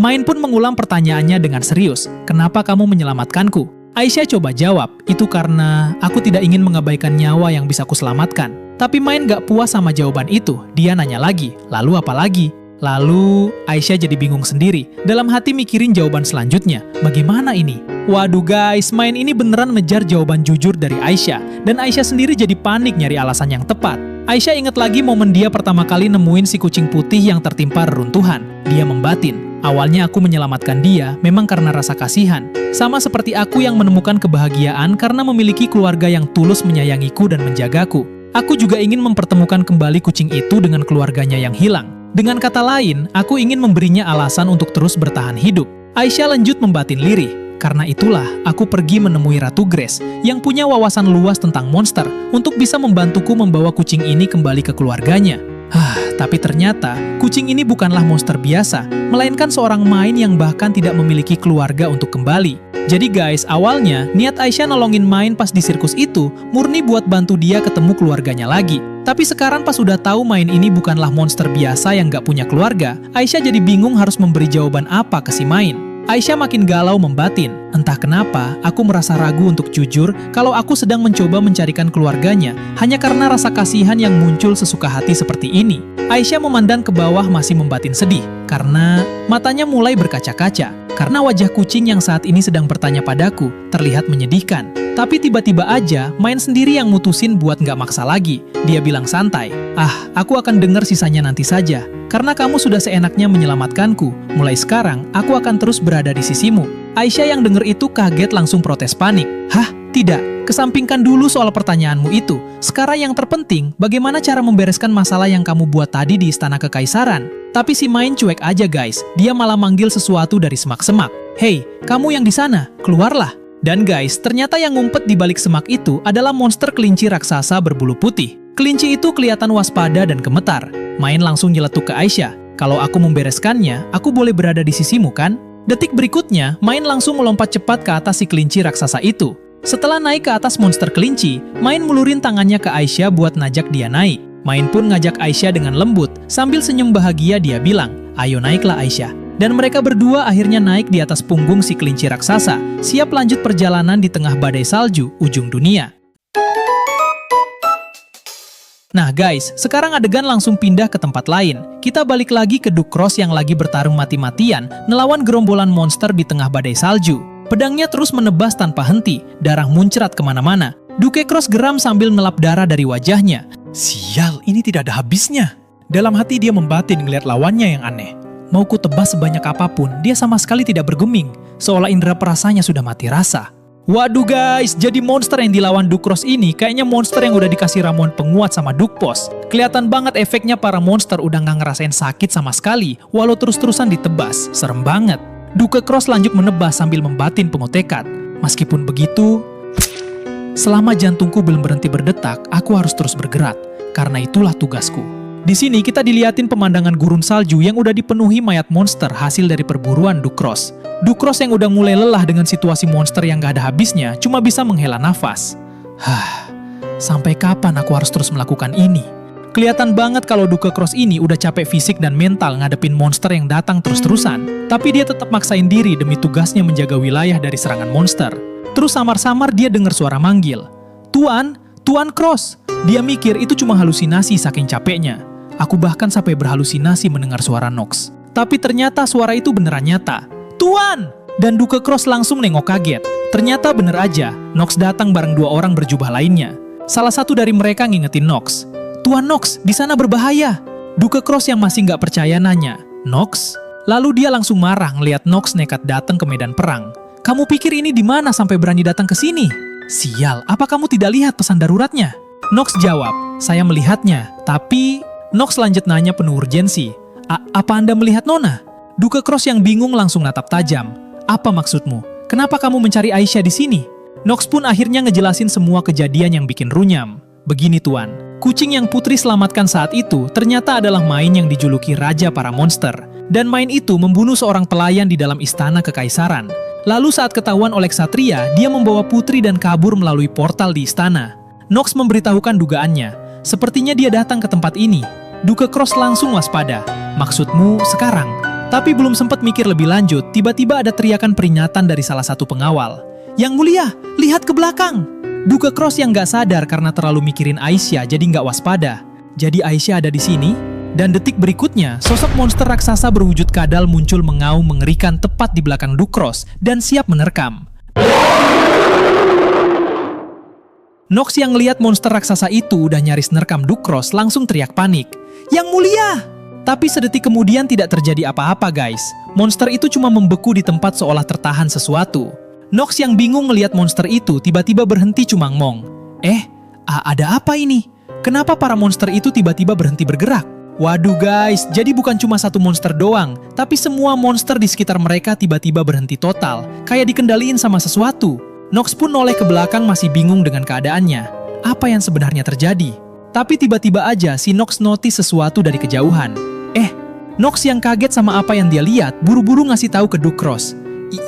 Main pun mengulang pertanyaannya dengan serius. Kenapa kamu menyelamatkanku? Aisyah coba jawab, itu karena aku tidak ingin mengabaikan nyawa yang bisa kuselamatkan. Tapi Main gak puas sama jawaban itu. Dia nanya lagi, lalu apa lagi? Lalu Aisyah jadi bingung sendiri. Dalam hati mikirin jawaban selanjutnya. Bagaimana ini? Waduh guys, Main ini beneran ngejar jawaban jujur dari Aisyah. Dan Aisyah sendiri jadi panik nyari alasan yang tepat. Aisyah ingat lagi momen dia pertama kali nemuin si kucing putih yang tertimpa reruntuhan. Dia membatin. Awalnya aku menyelamatkan dia memang karena rasa kasihan. Sama seperti aku yang menemukan kebahagiaan karena memiliki keluarga yang tulus menyayangiku dan menjagaku. Aku juga ingin mempertemukan kembali kucing itu dengan keluarganya yang hilang. Dengan kata lain, aku ingin memberinya alasan untuk terus bertahan hidup. Aisyah lanjut membatin lirih. Karena itulah, aku pergi menemui Ratu Grace yang punya wawasan luas tentang monster untuk bisa membantuku membawa kucing ini kembali ke keluarganya. Tapi ternyata kucing ini bukanlah monster biasa, melainkan seorang main yang bahkan tidak memiliki keluarga untuk kembali. Jadi guys, awalnya niat Aisyah nolongin main pas di sirkus itu murni buat bantu dia ketemu keluarganya lagi. Tapi sekarang pas udah tahu main ini bukanlah monster biasa yang gak punya keluarga, Aisyah jadi bingung harus memberi jawaban apa ke si main. Aisyah makin galau membatin. Entah kenapa, aku merasa ragu untuk jujur kalau aku sedang mencoba mencarikan keluarganya hanya karena rasa kasihan yang muncul sesuka hati seperti ini. Aisyah memandang ke bawah masih membatin sedih karena matanya mulai berkaca-kaca. Karena wajah kucing yang saat ini sedang bertanya padaku terlihat menyedihkan. Tapi tiba-tiba aja main sendiri yang mutusin buat nggak maksa lagi. Dia bilang santai, aku akan dengar sisanya nanti saja. Karena kamu sudah seenaknya menyelamatkanku, mulai sekarang aku akan terus berada di sisimu. Aisyah yang dengar itu kaget langsung protes panik. Tidak, kesampingkan dulu soal pertanyaanmu itu. Sekarang yang terpenting, bagaimana cara membereskan masalah yang kamu buat tadi di Istana Kekaisaran. Tapi si main cuek aja guys, dia malah manggil sesuatu dari semak-semak. Hei, kamu yang di sana, keluarlah. Dan guys, ternyata yang ngumpet di balik semak itu adalah monster kelinci raksasa berbulu putih. Kelinci itu kelihatan waspada dan gemetar. Main langsung nyeletuk ke Aisyah. Kalau aku membereskannya, aku boleh berada di sisimu kan? Detik berikutnya, Main langsung melompat cepat ke atas si kelinci raksasa itu. Setelah naik ke atas monster kelinci, Main mulurin tangannya ke Aisyah buat najak dia naik. Main pun ngajak Aisyah dengan lembut, sambil senyum bahagia dia bilang, "Ayo naiklah Aisyah." Dan mereka berdua akhirnya naik di atas punggung si kelinci raksasa, siap lanjut perjalanan di tengah badai salju ujung dunia. Nah guys, sekarang adegan langsung pindah ke tempat lain. Kita balik lagi ke Duke Cross yang lagi bertarung mati-matian ngelawan gerombolan monster di tengah badai salju. Pedangnya terus menebas tanpa henti, darah muncrat kemana-mana. Duke Cross geram sambil melap darah dari wajahnya. Sial, ini tidak ada habisnya. Dalam hati dia membatin ngeliat lawannya yang aneh. Mau ku tebas sebanyak apapun, dia sama sekali tidak bergeming, seolah indera perasanya sudah mati rasa. Waduh guys, jadi monster yang dilawan Duke Cross ini kayaknya monster yang udah dikasih ramuan penguat sama Duke Boss. Kelihatan banget efeknya para monster udah nggak ngerasain sakit sama sekali, walau terus-terusan ditebas. Serem banget. Duke Cross lanjut menebas sambil membatin pengotekan. Meskipun begitu, selama jantungku belum berhenti berdetak, aku harus terus bergerak, karena itulah tugasku. Di sini kita diliatin pemandangan gurun salju yang udah dipenuhi mayat monster hasil dari perburuan Duke Cross. Duke Cross yang udah mulai lelah dengan situasi monster yang gak ada habisnya cuma bisa menghela nafas. Sampai kapan aku harus terus melakukan ini? Kelihatan banget kalau Duke Cross ini udah capek fisik dan mental ngadepin monster yang datang terus-terusan. Tapi dia tetap maksain diri demi tugasnya menjaga wilayah dari serangan monster. Terus samar-samar dia dengar suara manggil. Tuan Cross! Dia mikir itu cuma halusinasi saking capeknya. Aku bahkan sampai berhalusinasi mendengar suara Nox. Tapi ternyata suara itu beneran nyata. Tuan! Dan Duke Cross langsung nengok kaget. Ternyata bener aja, Nox datang bareng dua orang berjubah lainnya. Salah satu dari mereka ngingetin Nox. Tuan Nox, di sana berbahaya. Duke Cross yang masih nggak percaya nanya, Nox? Lalu dia langsung marah ngeliat Nox nekat datang ke medan perang. Kamu pikir ini di mana sampai berani datang ke sini? Sial, apa kamu tidak lihat pesan daruratnya? Nox jawab, saya melihatnya, tapi... Nox lanjut nanya penuh urgensi. Apa Anda melihat Nona? Duke Cross yang bingung langsung natap tajam. Apa maksudmu? Kenapa kamu mencari Aisyah di sini? Nox pun akhirnya ngejelasin semua kejadian yang bikin runyam. Begini Tuan, kucing yang Putri selamatkan saat itu ternyata adalah Main yang dijuluki Raja para Monster. Dan Main itu membunuh seorang pelayan di dalam Istana Kekaisaran. Lalu saat ketahuan oleh Ksatria, dia membawa Putri dan kabur melalui portal di istana. Nox memberitahukan dugaannya. Sepertinya dia datang ke tempat ini. Duke Cross langsung waspada. Maksudmu sekarang? Tapi belum sempat mikir lebih lanjut, tiba-tiba ada teriakan peringatan dari salah satu pengawal. Yang mulia, lihat ke belakang! Duke Cross yang gak sadar karena terlalu mikirin Aisyah jadi gak waspada. Jadi Aisyah ada di sini? Dan detik berikutnya, sosok monster raksasa berwujud kadal muncul mengaum mengerikan tepat di belakang Duke Cross dan siap menerkam. Nox yang ngeliat monster raksasa itu udah nyaris nerkam Duke Cross langsung teriak panik. Yang mulia! Tapi sedetik kemudian tidak terjadi apa-apa guys. Monster itu cuma membeku di tempat seolah tertahan sesuatu. Nox yang bingung ngeliat monster itu tiba-tiba berhenti cumangmong. Ada apa ini? Kenapa para monster itu tiba-tiba berhenti bergerak? Waduh guys, jadi bukan cuma satu monster doang, tapi semua monster di sekitar mereka tiba-tiba berhenti total, kayak dikendaliin sama sesuatu. Nox pun noleh ke belakang masih bingung dengan keadaannya. Apa yang sebenarnya terjadi? Tapi tiba-tiba aja si Nox notice sesuatu dari kejauhan. Nox yang kaget sama apa yang dia lihat, buru-buru ngasih tahu ke Ducros.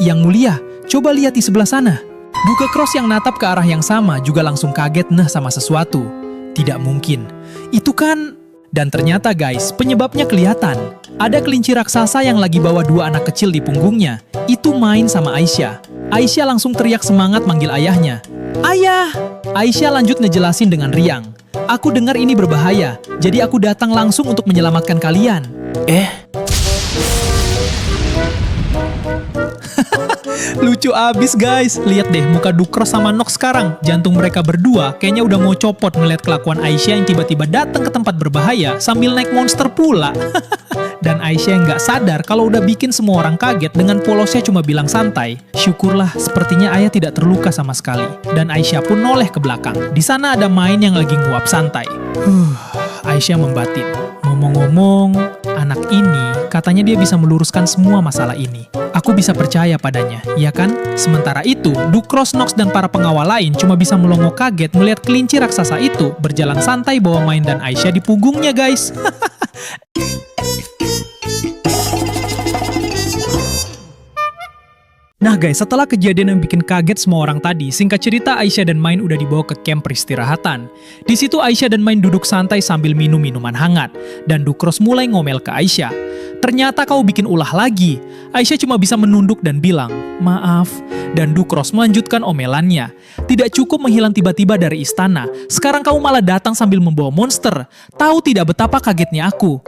Yang mulia, coba lihat di sebelah sana. Ducros yang natap ke arah yang sama juga langsung kaget sama sesuatu. Tidak mungkin. Itu kan... Dan ternyata guys, penyebabnya kelihatan. Ada kelinci raksasa yang lagi bawa 2 anak kecil di punggungnya. Itu main sama Aisyah. Aisyah langsung teriak semangat manggil ayahnya. Ayah! Aisyah lanjut ngejelasin dengan riang. Aku dengar ini berbahaya, jadi aku datang langsung untuk menyelamatkan kalian. Lucu abis guys. Lihat deh muka Ducros sama Nox sekarang. Jantung mereka berdua kayaknya udah mau copot melihat kelakuan Aisyah yang tiba-tiba datang ke tempat berbahaya sambil naik monster pula. Dan Aisyah yang nggak sadar kalau udah bikin semua orang kaget dengan polosnya cuma bilang santai. Syukurlah, sepertinya ayah tidak terluka sama sekali. Dan Aisyah pun noleh ke belakang. Di sana ada Main yang lagi nguap santai. Aisyah membatin. Ngomong-ngomong, anak ini katanya dia bisa meluruskan semua masalah ini. Aku bisa percaya padanya, ya kan? Sementara itu, Ducros, Nox, dan para pengawal lain cuma bisa melongo kaget melihat kelinci raksasa itu berjalan santai bawa Main dan Aisyah di punggungnya guys. Nah guys, setelah kejadian yang bikin kaget semua orang tadi, singkat cerita Aisyah dan Main udah dibawa ke camp peristirahatan. Di situ Aisyah dan Main duduk santai sambil minum minuman hangat, dan Ducros mulai ngomel ke Aisyah. Ternyata kau bikin ulah lagi. Aisyah cuma bisa menunduk dan bilang, maaf. Dan Ducros melanjutkan omelannya. Tidak cukup menghilang tiba-tiba dari istana. Sekarang kamu malah datang sambil membawa monster. Tahu tidak betapa kagetnya aku.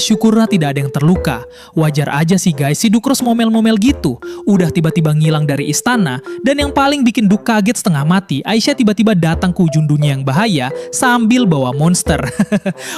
Syukurlah tidak ada yang terluka. Wajar aja sih guys, si Ducros ngomel-ngomel gitu. Udah tiba-tiba ngilang dari istana. Dan yang paling bikin Duk kaget setengah mati, Aisyah tiba-tiba datang ke ujung dunia yang bahaya sambil bawa monster.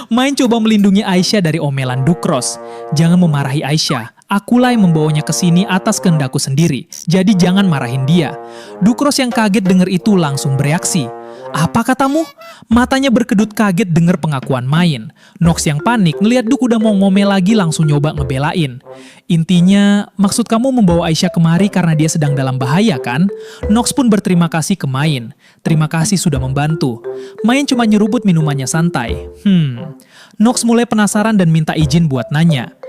Main coba melindungi Aisyah dari omelan Ducros. Jangan memarahi Aisyah. Akulah yang membawanya ke sini atas kehendakku sendiri. Jadi jangan marahin dia. Ducros yang kaget dengar itu langsung bereaksi. Apa katamu? Matanya berkedut kaget dengar pengakuan Main. Nox yang panik ngelihat Duk udah mau ngomel lagi langsung nyoba ngebelain. Intinya, maksud kamu membawa Aisyah kemari karena dia sedang dalam bahaya kan? Nox pun berterima kasih ke Main. Terima kasih sudah membantu. Main cuma nyeruput minumannya santai. Nox mulai penasaran dan minta izin buat nanya.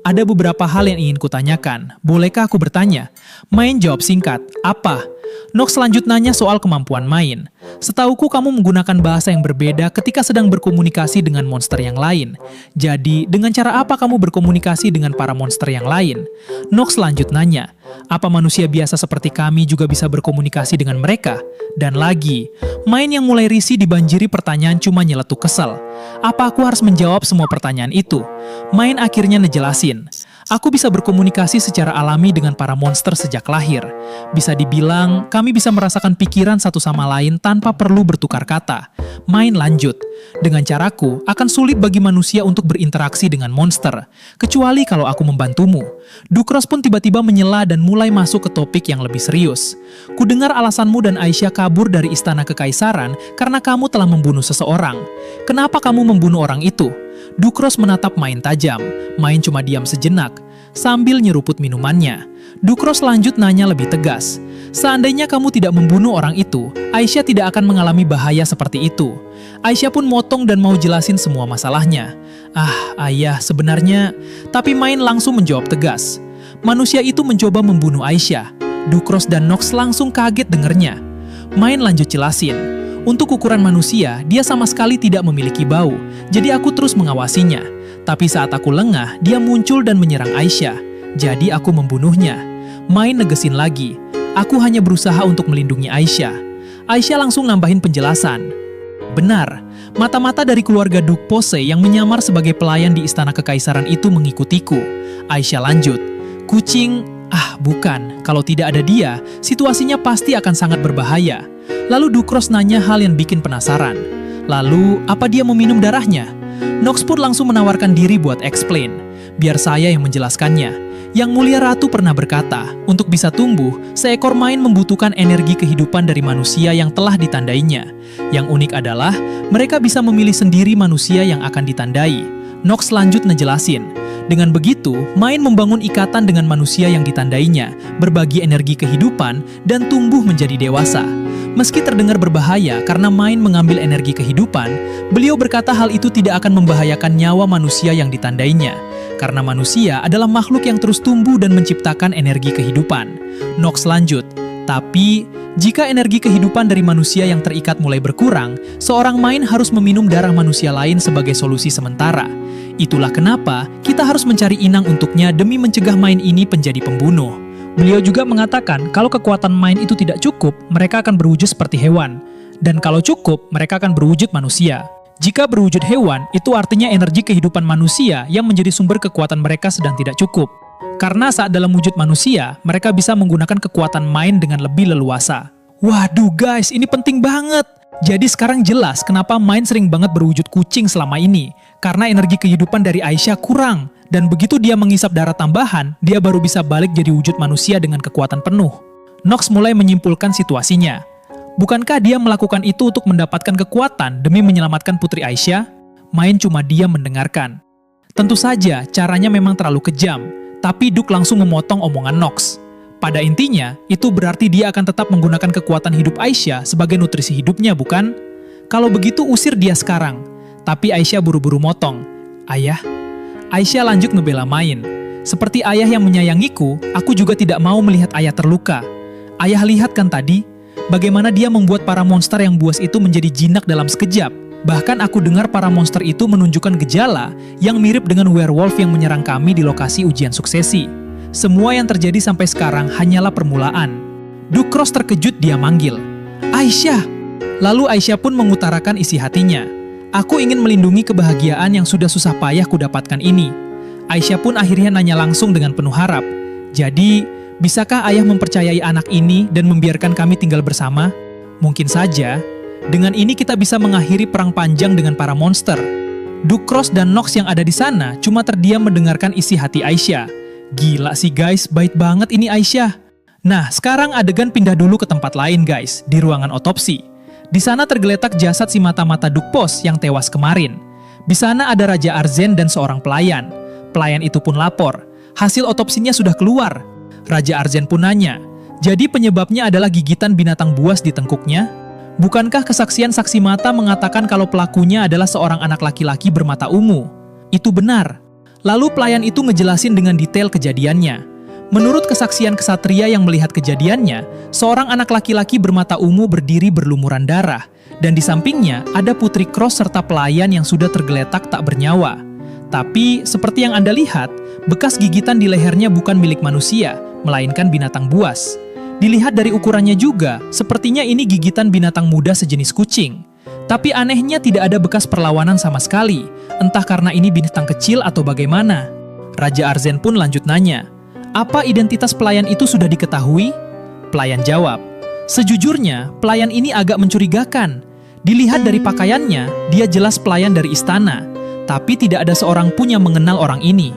Ada beberapa hal yang ingin kutanyakan. Bolehkah aku bertanya? Main jawab singkat. Apa? Nox lanjut nanya soal kemampuan Main. Setauku kamu menggunakan bahasa yang berbeda ketika sedang berkomunikasi dengan monster yang lain. Jadi, dengan cara apa kamu berkomunikasi dengan para monster yang lain? Nox lanjut nanya. Apa manusia biasa seperti kami juga bisa berkomunikasi dengan mereka? Dan lagi, Main yang mulai risih dibanjiri pertanyaan cuma nyeletuk kesel. Apa aku harus menjawab semua pertanyaan itu? Main akhirnya ngejelasin. Aku bisa berkomunikasi secara alami dengan para monster sejak lahir. Bisa dibilang, kami bisa merasakan pikiran satu sama lain tanpa perlu bertukar kata. Main lanjut. Dengan caraku, akan sulit bagi manusia untuk berinteraksi dengan monster. Kecuali kalau aku membantumu. Ducros pun tiba-tiba menyela dan mulai masuk ke topik yang lebih serius. Kudengar alasanmu dan Aisyah kabur dari istana kekaisaran karena kamu telah membunuh seseorang. Kenapa kamu membunuh orang itu? Ducros menatap Main tajam. Main cuma diam sejenak, sambil nyeruput minumannya. Ducros lanjut nanya lebih tegas. Seandainya kamu tidak membunuh orang itu, Aisyah tidak akan mengalami bahaya seperti itu. Aisyah pun motong dan mau jelasin semua masalahnya. Ayah, sebenarnya... Tapi Main langsung menjawab tegas. Manusia itu mencoba membunuh Aisyah. Ducros dan Nox langsung kaget dengernya. Main lanjut jelasin. Untuk ukuran manusia, dia sama sekali tidak memiliki bau, jadi aku terus mengawasinya. Tapi saat aku lengah, dia muncul dan menyerang Aisyah. Jadi aku membunuhnya. Main negesin lagi. Aku hanya berusaha untuk melindungi Aisyah. Aisyah langsung nambahin penjelasan. Benar, mata-mata dari keluarga Duk Pose yang menyamar sebagai pelayan di istana kekaisaran itu mengikutiku. Aisyah lanjut. Kucing, bukan. Kalau tidak ada dia, situasinya pasti akan sangat berbahaya. Lalu Ducros nanya hal yang bikin penasaran. Lalu, apa dia meminum darahnya? Nox pun langsung menawarkan diri buat explain. Biar saya yang menjelaskannya. Yang Mulia Ratu pernah berkata, untuk bisa tumbuh, seekor Main membutuhkan energi kehidupan dari manusia yang telah ditandainya. Yang unik adalah, mereka bisa memilih sendiri manusia yang akan ditandai. Nox lanjut ngejelasin. Dengan begitu, Main membangun ikatan dengan manusia yang ditandainya, berbagi energi kehidupan, dan tumbuh menjadi dewasa. Meski terdengar berbahaya karena Main mengambil energi kehidupan, beliau berkata hal itu tidak akan membahayakan nyawa manusia yang ditandainya. Karena manusia adalah makhluk yang terus tumbuh dan menciptakan energi kehidupan. Nox lanjut, tapi jika energi kehidupan dari manusia yang terikat mulai berkurang, seorang Main harus meminum darah manusia lain sebagai solusi sementara. Itulah kenapa kita harus mencari inang untuknya demi mencegah Main ini menjadi pembunuh. Beliau juga mengatakan kalau kekuatan Main itu tidak cukup, mereka akan berwujud seperti hewan. Dan kalau cukup, mereka akan berwujud manusia. Jika berwujud hewan, itu artinya energi kehidupan manusia yang menjadi sumber kekuatan mereka sedang tidak cukup. Karena saat dalam wujud manusia, mereka bisa menggunakan kekuatan Main dengan lebih leluasa. Waduh guys, ini penting banget! Jadi sekarang jelas kenapa Main sering banget berwujud kucing selama ini. Karena energi kehidupan dari Aisyah kurang. Dan begitu dia menghisap darah tambahan, dia baru bisa balik jadi wujud manusia dengan kekuatan penuh. Nox mulai menyimpulkan situasinya. Bukankah dia melakukan itu untuk mendapatkan kekuatan demi menyelamatkan Putri Aisyah? Main cuma diam mendengarkan. Tentu saja, caranya memang terlalu kejam. Tapi Duke langsung memotong omongan Nox. Pada intinya, itu berarti dia akan tetap menggunakan kekuatan hidup Aisyah sebagai nutrisi hidupnya, bukan? Kalau begitu usir dia sekarang. Tapi Aisyah buru-buru motong. Ayah? Aisyah lanjut ngebela Main. Seperti ayah yang menyayangiku, aku juga tidak mau melihat ayah terluka. Ayah lihat kan tadi, bagaimana dia membuat para monster yang buas itu menjadi jinak dalam sekejap. Bahkan aku dengar para monster itu menunjukkan gejala yang mirip dengan werewolf yang menyerang kami di lokasi ujian suksesi. Semua yang terjadi sampai sekarang hanyalah permulaan. Duke Cross terkejut, dia manggil, Aisyah! Lalu Aisyah pun mengutarakan isi hatinya. Aku ingin melindungi kebahagiaan yang sudah susah payah kudapatkan ini. Aisyah pun akhirnya nanya langsung dengan penuh harap. Jadi, bisakah ayah mempercayai anak ini dan membiarkan kami tinggal bersama? Mungkin saja. Dengan ini kita bisa mengakhiri perang panjang dengan para monster. Duke Cross dan Nox yang ada di sana cuma terdiam mendengarkan isi hati Aisyah. Gila sih guys, baik banget ini Aisyah. Nah, sekarang adegan pindah dulu ke tempat lain guys, di ruangan otopsi. Di sana tergeletak jasad si mata-mata Duke Pos yang tewas kemarin. Di sana ada Raja Arzen dan seorang pelayan. Pelayan itu pun lapor. Hasil otopsinya sudah keluar. Raja Arzen pun nanya, jadi penyebabnya adalah gigitan binatang buas di tengkuknya? Bukankah kesaksian saksi mata mengatakan kalau pelakunya adalah seorang anak laki-laki bermata ungu? Itu benar. Lalu pelayan itu ngejelasin dengan detail kejadiannya. Menurut kesaksian kesatria yang melihat kejadiannya, seorang anak laki-laki bermata ungu berdiri berlumuran darah, dan di sampingnya ada Putri Cross serta pelayan yang sudah tergeletak tak bernyawa. Tapi, seperti yang Anda lihat, bekas gigitan di lehernya bukan milik manusia, melainkan binatang buas. Dilihat dari ukurannya juga, sepertinya ini gigitan binatang muda sejenis kucing. Tapi anehnya tidak ada bekas perlawanan sama sekali, entah karena ini binatang kecil atau bagaimana. Raja Arzen pun lanjut nanya, apa identitas pelayan itu sudah diketahui? Pelayan jawab, sejujurnya pelayan ini agak mencurigakan. Dilihat dari pakaiannya, dia jelas pelayan dari istana, tapi tidak ada seorang pun yang mengenal orang ini.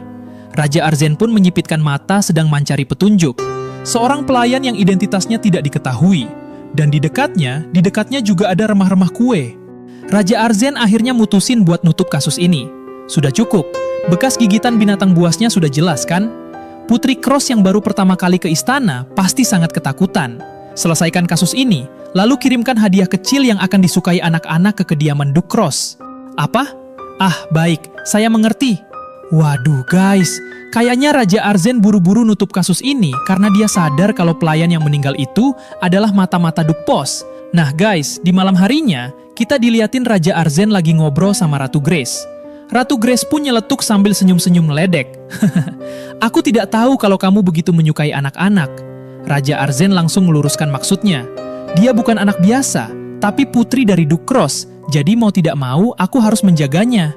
Raja Arzen pun menyipitkan mata sedang mencari petunjuk. Seorang pelayan yang identitasnya tidak diketahui. Dan di dekatnya juga ada remah-remah kue. Raja Arzen akhirnya mutusin buat nutup kasus ini. Sudah cukup, bekas gigitan binatang buasnya sudah jelas kan? Putri Cross yang baru pertama kali ke istana pasti sangat ketakutan. Selesaikan kasus ini, lalu kirimkan hadiah kecil yang akan disukai anak-anak ke kediaman Duke Cross. Apa? Ah, baik, saya mengerti. Waduh guys, kayaknya Raja Arzen buru-buru nutup kasus ini karena dia sadar kalau pelayan yang meninggal itu adalah mata-mata Duke Pos. Nah guys, di malam harinya, kita diliatin Raja Arzen lagi ngobrol sama Ratu Grace. Ratu Grace pun nyeletuk sambil senyum-senyum meledek. Aku tidak tahu kalau kamu begitu menyukai anak-anak. Raja Arzen langsung meluruskan maksudnya. Dia bukan anak biasa, tapi putri dari Duke Cross, jadi mau tidak mau aku harus menjaganya.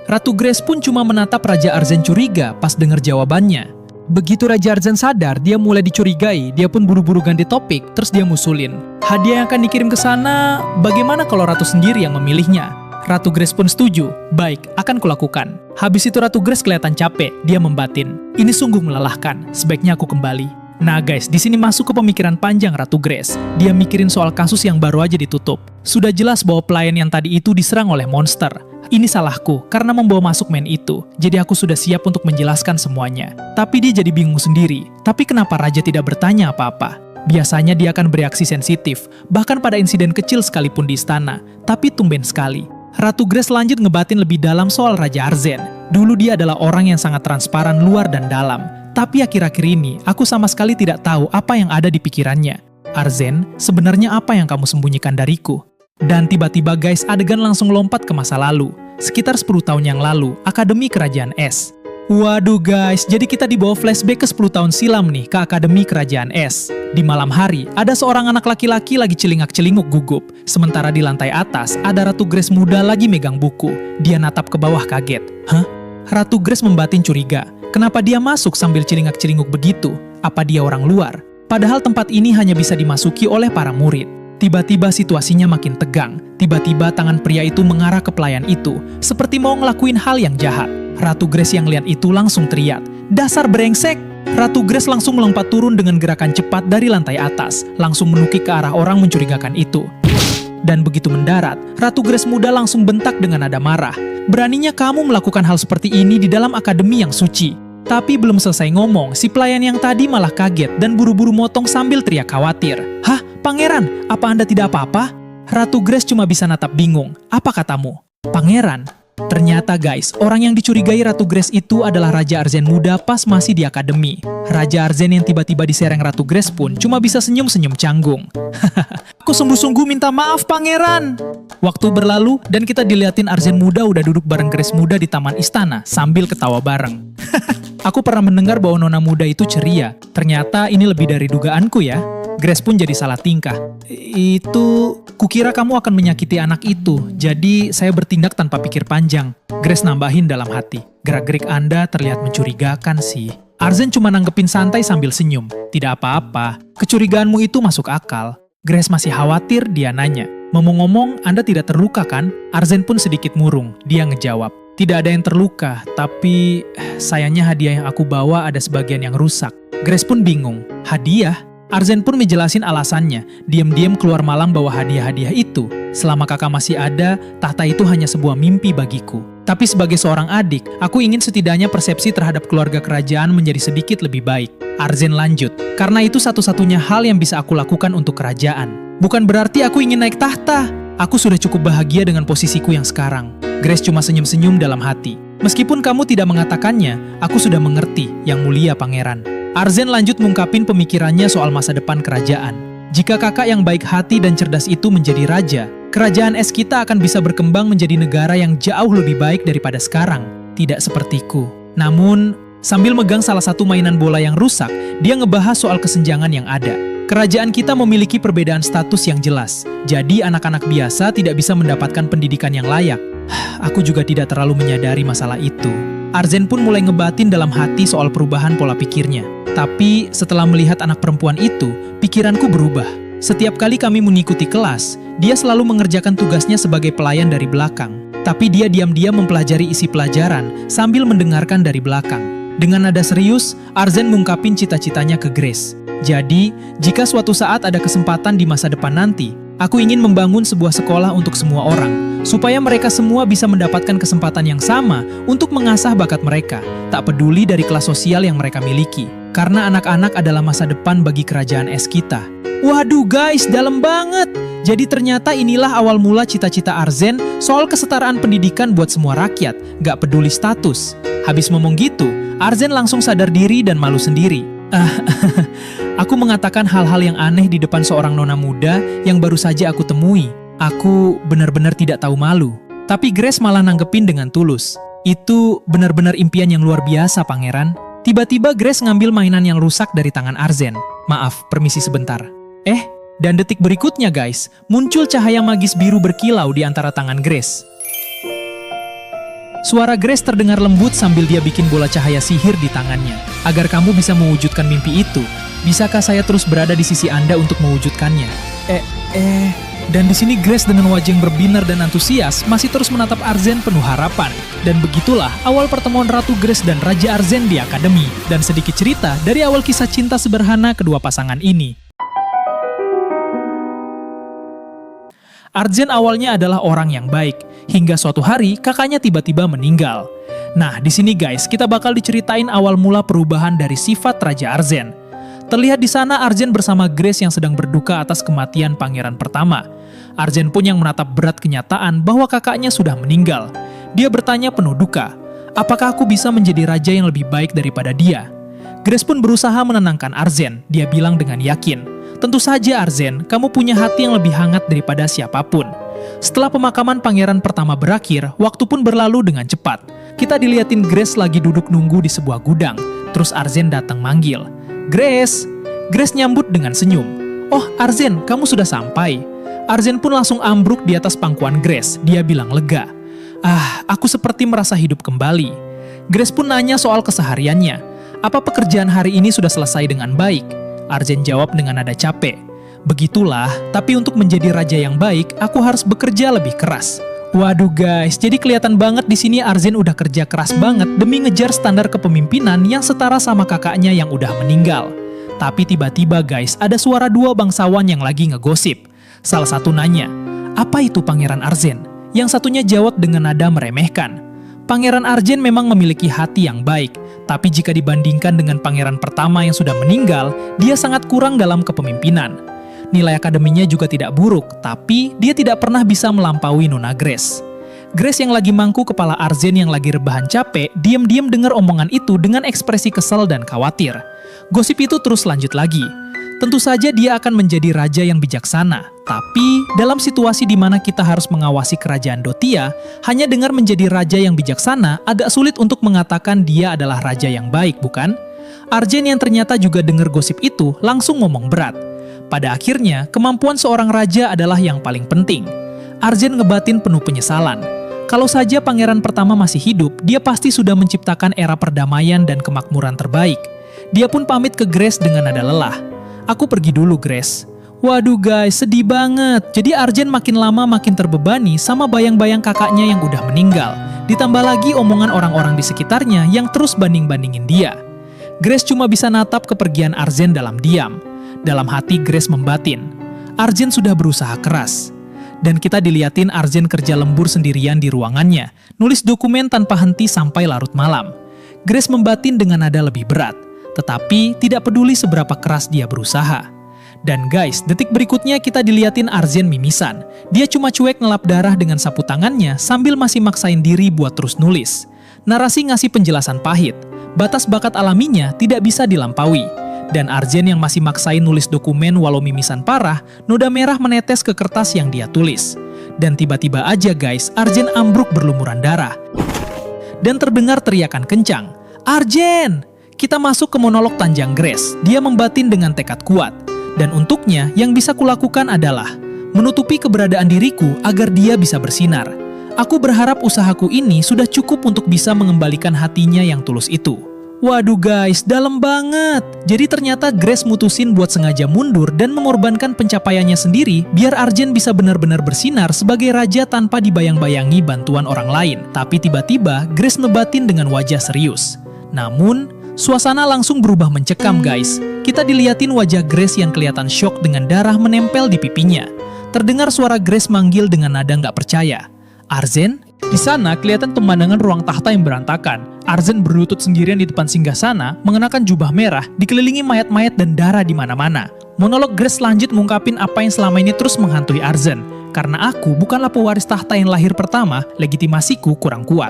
Ratu Grace pun cuma menatap Raja Arzen curiga pas dengar jawabannya. Begitu Raja Arzen sadar, dia mulai dicurigai, dia pun buru-buru ganti topik, terus dia musulin. Hadiah yang akan dikirim ke sana, bagaimana kalau Ratu sendiri yang memilihnya? Ratu Grace pun setuju. Baik, akan kulakukan. Habis itu Ratu Grace kelihatan capek, dia membatin. Ini sungguh melelahkan, sebaiknya aku kembali. Nah guys, di sini masuk ke pemikiran panjang Ratu Grace. Dia mikirin soal kasus yang baru aja ditutup. Sudah jelas bahwa pelayan yang tadi itu diserang oleh monster. Ini salahku, karena membawa masuk men itu. Jadi aku sudah siap untuk menjelaskan semuanya. Tapi dia jadi bingung sendiri. Tapi kenapa Raja tidak bertanya apa-apa? Biasanya dia akan bereaksi sensitif, bahkan pada insiden kecil sekalipun di istana. Tapi tumben sekali. Ratu Grace lanjut ngebatin lebih dalam soal Raja Arzen. Dulu dia adalah orang yang sangat transparan luar dan dalam. Tapi akhir-akhir ini, aku sama sekali tidak tahu apa yang ada di pikirannya. Arzen, sebenarnya apa yang kamu sembunyikan dariku? Dan tiba-tiba guys, adegan langsung lompat ke masa lalu. Sekitar 10 tahun yang lalu, Akademi Kerajaan Es. Waduh guys, jadi kita dibawa flashback ke 10 tahun silam nih, ke Akademi Kerajaan Es. Di malam hari, ada seorang anak laki-laki lagi celingak-celinguk gugup. Sementara di lantai atas, ada Ratu Grace muda lagi megang buku. Dia natap ke bawah kaget. Hah? Ratu Grace membatin curiga. Kenapa dia masuk sambil celingak-celinguk begitu? Apa dia orang luar? Padahal tempat ini hanya bisa dimasuki oleh para murid. Tiba-tiba situasinya makin tegang. Tiba-tiba tangan pria itu mengarah ke pelayan itu, seperti mau ngelakuin hal yang jahat. Ratu Grace yang lihat itu langsung teriak, "Dasar brengsek!" Ratu Grace langsung melompat turun dengan gerakan cepat dari lantai atas, langsung menukik ke arah orang mencurigakan itu. Dan begitu mendarat, Ratu Grace muda langsung bentak dengan nada marah. Beraninya kamu melakukan hal seperti ini di dalam akademi yang suci. Tapi belum selesai ngomong, si pelayan yang tadi malah kaget dan buru-buru motong sambil teriak khawatir. Hah, pangeran, apa Anda tidak apa-apa? Ratu Grace cuma bisa natap bingung. Apa katamu? Pangeran? Ternyata guys, orang yang dicurigai Ratu Grace itu adalah Raja Arzen muda pas masih di akademi. Raja Arzen yang tiba-tiba diserang Ratu Grace pun cuma bisa senyum-senyum canggung. Aku sungguh-sungguh minta maaf pangeran. Waktu berlalu dan kita diliatin Arzen muda udah duduk bareng Grace muda di taman istana sambil ketawa bareng. Aku pernah mendengar bahwa nona muda itu ceria. Ternyata ini lebih dari dugaanku ya. Grace pun jadi salah tingkah. Itu, kukira kamu akan menyakiti anak itu, jadi saya bertindak tanpa pikir panjang. Grace nambahin dalam hati. Gerak-gerik Anda terlihat mencurigakan sih. Arzen cuma nanggepin santai sambil senyum. Tidak apa-apa, kecurigaanmu itu masuk akal. Grace masih khawatir, dia nanya. Ngomong-ngomong, Anda tidak terluka kan? Arzen pun sedikit murung, dia ngejawab. Tidak ada yang terluka, tapi sayangnya hadiah yang aku bawa ada sebagian yang rusak. Grace pun bingung. Hadiah? Arzen pun menjelasin alasannya, diam-diam keluar malam bawa hadiah-hadiah itu. Selama kakak masih ada, tahta itu hanya sebuah mimpi bagiku. Tapi sebagai seorang adik, aku ingin setidaknya persepsi terhadap keluarga kerajaan menjadi sedikit lebih baik. Arzen lanjut, karena itu satu-satunya hal yang bisa aku lakukan untuk kerajaan. Bukan berarti aku ingin naik tahta. Aku sudah cukup bahagia dengan posisiku yang sekarang. Grace cuma senyum-senyum dalam hati. Meskipun kamu tidak mengatakannya, aku sudah mengerti, yang mulia pangeran. Arzen lanjut mengungkapin pemikirannya soal masa depan kerajaan. Jika kakak yang baik hati dan cerdas itu menjadi raja, kerajaan es kita akan bisa berkembang menjadi negara yang jauh lebih baik daripada sekarang. Tidak sepertiku. Namun, sambil megang salah satu mainan bola yang rusak, dia ngebahas soal kesenjangan yang ada. Kerajaan kita memiliki perbedaan status yang jelas, jadi anak-anak biasa tidak bisa mendapatkan pendidikan yang layak. Aku juga tidak terlalu menyadari masalah itu. Arzen pun mulai ngebatin dalam hati soal perubahan pola pikirnya. Tapi setelah melihat anak perempuan itu, pikiranku berubah. Setiap kali kami mengikuti kelas, dia selalu mengerjakan tugasnya sebagai pelayan dari belakang. Tapi dia diam-diam mempelajari isi pelajaran sambil mendengarkan dari belakang. Dengan nada serius, Arzen mengungkapin cita-citanya ke Grace. Jadi, jika suatu saat ada kesempatan di masa depan nanti, aku ingin membangun sebuah sekolah untuk semua orang, supaya mereka semua bisa mendapatkan kesempatan yang sama untuk mengasah bakat mereka, tak peduli dari kelas sosial yang mereka miliki. Karena anak-anak adalah masa depan bagi kerajaan es kita. Waduh guys, dalam banget! Jadi ternyata inilah awal mula cita-cita Arzen soal kesetaraan pendidikan buat semua rakyat, gak peduli status. Habis ngomong gitu, Arzen langsung sadar diri dan malu sendiri. Aku mengatakan hal-hal yang aneh di depan seorang nona muda yang baru saja aku temui. Aku benar-benar tidak tahu malu. Tapi Grace malah nanggepin dengan tulus. Itu benar-benar impian yang luar biasa, pangeran. Tiba-tiba Grace ngambil mainan yang rusak dari tangan Arzen. Maaf, permisi sebentar. Dan detik berikutnya guys, muncul cahaya magis biru berkilau di antara tangan Grace. Suara Grace terdengar lembut sambil dia bikin bola cahaya sihir di tangannya. Agar kamu bisa mewujudkan mimpi itu, bisakah saya terus berada di sisi Anda untuk mewujudkannya? Dan di sini Grace dengan wajah yang berbinar dan antusias masih terus menatap Arzen penuh harapan. Dan begitulah awal pertemuan Ratu Grace dan Raja Arzen di akademi. Dan sedikit cerita dari awal kisah cinta sederhana kedua pasangan ini. Arzen awalnya adalah orang yang baik, hingga suatu hari kakaknya tiba-tiba meninggal. Nah, di sini guys, kita bakal diceritain awal mula perubahan dari sifat Raja Arzen. Terlihat di sana Arzen bersama Grace yang sedang berduka atas kematian pangeran pertama. Arzen pun yang menatap berat kenyataan bahwa kakaknya sudah meninggal. Dia bertanya penuh duka, apakah aku bisa menjadi raja yang lebih baik daripada dia? Grace pun berusaha menenangkan Arzen. Dia bilang dengan yakin, tentu saja Arzen, kamu punya hati yang lebih hangat daripada siapapun. Setelah pemakaman pangeran pertama berakhir, waktu pun berlalu dengan cepat. Kita diliatin Grace lagi duduk nunggu di sebuah gudang. Terus Arzen datang manggil, Grace! Grace nyambut dengan senyum. Oh Arzen, kamu sudah sampai. Arzen pun langsung ambruk di atas pangkuan Grace. Dia bilang lega. Aku seperti merasa hidup kembali. Grace pun nanya soal kesehariannya. Apa pekerjaan hari ini sudah selesai dengan baik? Arzen jawab dengan nada capek. Begitulah, tapi untuk menjadi raja yang baik, aku harus bekerja lebih keras. Waduh guys, jadi kelihatan banget di sini Arzen udah kerja keras banget demi ngejar standar kepemimpinan yang setara sama kakaknya yang udah meninggal. Tapi tiba-tiba guys, ada suara dua bangsawan yang lagi ngegosip. Salah satu nanya, apa itu Pangeran Arzen? Yang satunya jawab dengan nada meremehkan. Pangeran Arzen memang memiliki hati yang baik, tapi jika dibandingkan dengan pangeran pertama yang sudah meninggal, dia sangat kurang dalam kepemimpinan. Nilai akademinya juga tidak buruk, tapi dia tidak pernah bisa melampaui Nona Grace. Grace yang lagi mangku kepala Arzen yang lagi rebahan capek, diam-diam dengar omongan itu dengan ekspresi kesal dan khawatir. Gosip itu terus lanjut lagi. Tentu saja dia akan menjadi raja yang bijaksana. Tapi, dalam situasi di mana kita harus mengawasi kerajaan Dotia, hanya dengar menjadi raja yang bijaksana agak sulit untuk mengatakan dia adalah raja yang baik, bukan? Arzen yang ternyata juga dengar gosip itu langsung ngomong berat. Pada akhirnya, kemampuan seorang raja adalah yang paling penting. Arzen ngebatin penuh penyesalan. Kalau saja pangeran pertama masih hidup, dia pasti sudah menciptakan era perdamaian dan kemakmuran terbaik. Dia pun pamit ke Grace dengan nada lelah. Aku pergi dulu, Grace. Waduh guys, sedih banget. Jadi Arzen makin lama makin terbebani sama bayang-bayang kakaknya yang udah meninggal. Ditambah lagi omongan orang-orang di sekitarnya yang terus banding-bandingin dia. Grace cuma bisa natap kepergian Arzen dalam diam. Dalam hati Grace membatin, Arzen sudah berusaha keras. Dan kita diliatin Arzen kerja lembur sendirian di ruangannya, nulis dokumen tanpa henti sampai larut malam. Grace membatin dengan nada lebih berat, tetapi tidak peduli seberapa keras dia berusaha. Dan guys, detik berikutnya kita diliatin Arzen mimisan. Dia cuma cuek ngelap darah dengan sapu tangannya sambil masih maksain diri buat terus nulis. Narasi ngasih penjelasan pahit, batas bakat alaminya tidak bisa dilampaui. Dan Arzen yang masih maksain nulis dokumen walau mimisan parah, noda merah menetes ke kertas yang dia tulis. Dan tiba-tiba aja guys, Arzen ambruk berlumuran darah. Dan terdengar teriakan kencang, Arzen! Kita masuk ke monolog Tanjang Grace. Dia membatin dengan tekad kuat. Dan untuknya, yang bisa kulakukan adalah menutupi keberadaan diriku agar dia bisa bersinar. Aku berharap usahaku ini sudah cukup untuk bisa mengembalikan hatinya yang tulus itu. Waduh guys, dalam banget. Jadi ternyata Grace mutusin buat sengaja mundur dan mengorbankan pencapaiannya sendiri biar Arzen bisa benar-benar bersinar sebagai raja tanpa dibayang-bayangi bantuan orang lain. Tapi tiba-tiba Grace ngebatin dengan wajah serius. Namun, suasana langsung berubah mencekam guys. Kita diliatin wajah Grace yang kelihatan syok dengan darah menempel di pipinya. Terdengar suara Grace manggil dengan nada nggak percaya. Arzen? Di sana kelihatan pemandangan ruang tahta yang berantakan. Arzen berlutut sendirian di depan singgasana, mengenakan jubah merah, dikelilingi mayat-mayat dan darah di mana-mana. Monolog Grace lanjut mengungkapin apa yang selama ini terus menghantui Arzen. Karena aku bukanlah pewaris tahta yang lahir pertama, legitimasiku kurang kuat.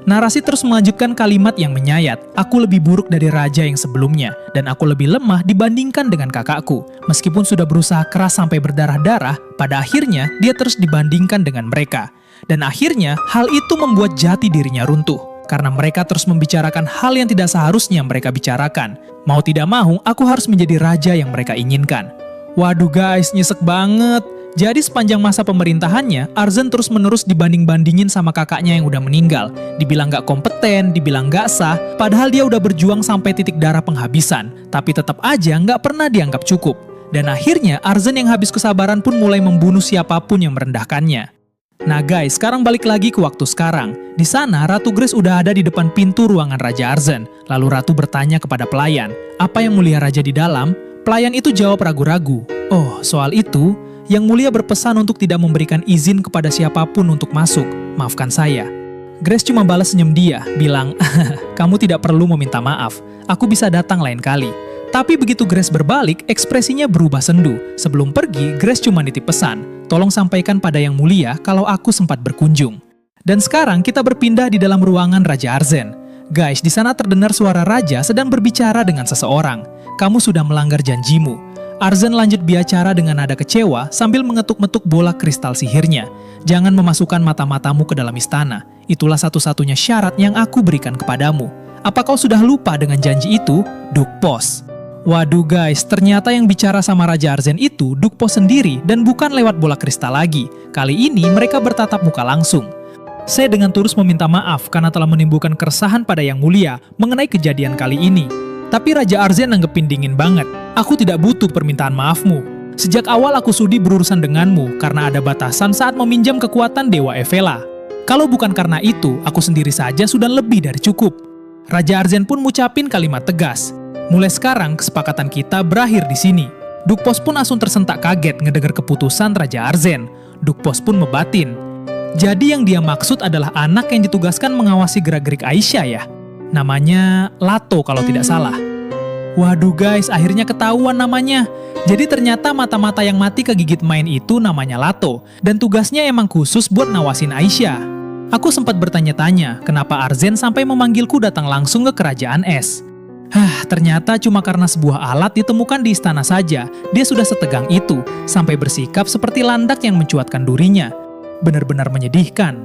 Narasi terus melanjutkan kalimat yang menyayat. Aku lebih buruk dari raja yang sebelumnya, dan aku lebih lemah dibandingkan dengan kakakku. Meskipun sudah berusaha keras sampai berdarah-darah, pada akhirnya dia terus dibandingkan dengan mereka. Dan akhirnya, hal itu membuat jati dirinya runtuh. Karena mereka terus membicarakan hal yang tidak seharusnya mereka bicarakan. Mau tidak mau, aku harus menjadi raja yang mereka inginkan. Waduh guys, nyesek banget. Jadi sepanjang masa pemerintahannya, Arzen terus-menerus dibanding-bandingin sama kakaknya yang udah meninggal. Dibilang gak kompeten, dibilang gak sah, padahal dia udah berjuang sampai titik darah penghabisan. Tapi tetap aja gak pernah dianggap cukup. Dan akhirnya Arzen yang habis kesabaran pun mulai membunuh siapapun yang merendahkannya. Nah guys, sekarang balik lagi ke waktu sekarang. Di sana, Ratu Grace udah ada di depan pintu ruangan Raja Arzen. Lalu Ratu bertanya kepada pelayan, "Apa yang mulia Raja di dalam?" Pelayan itu jawab ragu-ragu, "Oh, soal itu, Yang Mulia berpesan untuk tidak memberikan izin kepada siapapun untuk masuk. Maafkan saya." Grace cuma balas senyum dia, bilang, "Kamu tidak perlu meminta maaf. Aku bisa datang lain kali." Tapi begitu Grace berbalik, ekspresinya berubah sendu. Sebelum pergi, Grace cuma nitip pesan, "Tolong sampaikan pada Yang Mulia kalau aku sempat berkunjung." Dan sekarang kita berpindah di dalam ruangan Raja Arzen. Guys, di sana terdengar suara Raja sedang berbicara dengan seseorang. "Kamu sudah melanggar janjimu." Arzen lanjut bicara dengan nada kecewa sambil mengetuk-metuk bola kristal sihirnya. "Jangan memasukkan mata-matamu ke dalam istana. Itulah satu-satunya syarat yang aku berikan kepadamu. Apa kau sudah lupa dengan janji itu, Dukpos?" Waduh guys, ternyata yang bicara sama Raja Arzen itu Dukpos sendiri dan bukan lewat bola kristal lagi. Kali ini mereka bertatap muka langsung. Saya dengan tulus meminta maaf karena telah menimbulkan keresahan pada Yang Mulia mengenai kejadian kali ini. Tapi Raja Arzen nanggepin dingin banget. "Aku tidak butuh permintaan maafmu. Sejak awal aku sudi berurusan denganmu karena ada batasan saat meminjam kekuatan Dewa Evela. Kalau bukan karena itu, aku sendiri saja sudah lebih dari cukup." Raja Arzen pun ngucapin kalimat tegas. "Mulai sekarang, kesepakatan kita berakhir di sini." Dukpos pun langsung tersentak kaget ngedengar keputusan Raja Arzen. Dukpos pun mebatin. Jadi yang dia maksud adalah anak yang ditugaskan mengawasi gerak-gerik Aisyah ya? Namanya Lato kalau tidak salah. Waduh guys, akhirnya ketahuan namanya. Jadi ternyata mata-mata yang mati kegigit main itu namanya Lato. Dan tugasnya emang khusus buat nawasin Aisyah. Aku sempat bertanya-tanya, kenapa Arzen sampai memanggilku datang langsung ke kerajaan es. Ternyata cuma karena sebuah alat ditemukan di istana saja, dia sudah setegang itu, sampai bersikap seperti landak yang mencuatkan durinya. Benar-benar menyedihkan.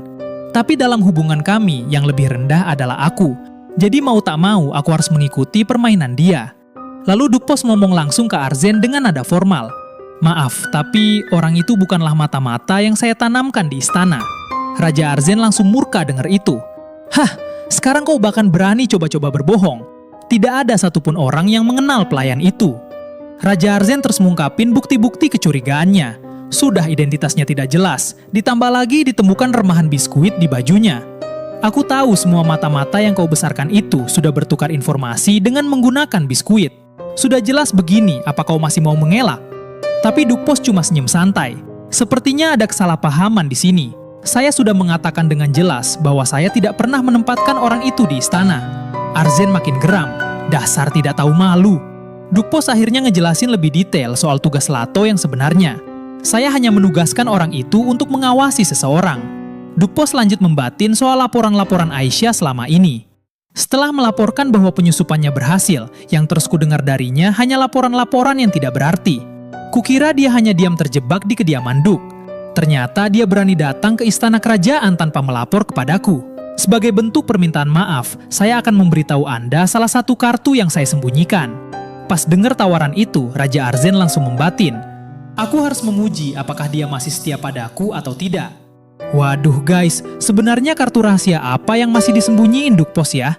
Tapi dalam hubungan kami, yang lebih rendah adalah aku. Jadi mau tak mau, aku harus mengikuti permainan dia. Lalu Dukpos ngomong langsung ke Arzen dengan nada formal. "Maaf, tapi orang itu bukanlah mata-mata yang saya tanamkan di istana." Raja Arzen langsung murka dengar itu. Sekarang kau bahkan berani coba-coba berbohong. Tidak ada satupun orang yang mengenal pelayan itu. Raja Arzen terus mengungkapin bukti-bukti kecurigaannya. Sudah identitasnya tidak jelas, ditambah lagi ditemukan remahan biskuit di bajunya. "Aku tahu semua mata-mata yang kau besarkan itu sudah bertukar informasi dengan menggunakan biskuit. Sudah jelas begini, apa kau masih mau mengelak?" Tapi Dukpos cuma senyum santai. "Sepertinya ada kesalahpahaman di sini. Saya sudah mengatakan dengan jelas bahwa saya tidak pernah menempatkan orang itu di istana." Arzen makin geram. Dasar tidak tahu malu. Dukpos akhirnya ngejelasin lebih detail soal tugas Lato yang sebenarnya. "Saya hanya menugaskan orang itu untuk mengawasi seseorang." Dukpos lanjut membatin soal laporan-laporan Aisyah selama ini. Setelah melaporkan bahwa penyusupannya berhasil, yang terus kudengar darinya hanya laporan-laporan yang tidak berarti. Kukira dia hanya diam terjebak di kediaman Duk. Ternyata dia berani datang ke istana kerajaan tanpa melapor kepadaku. Sebagai bentuk permintaan maaf, saya akan memberitahu Anda salah satu kartu yang saya sembunyikan. Pas dengar tawaran itu, Raja Arzen langsung membatin. Aku harus memuji apakah dia masih setia padaku atau tidak. Waduh guys, sebenarnya kartu rahasia apa yang masih disembunyiin Dukpos ya?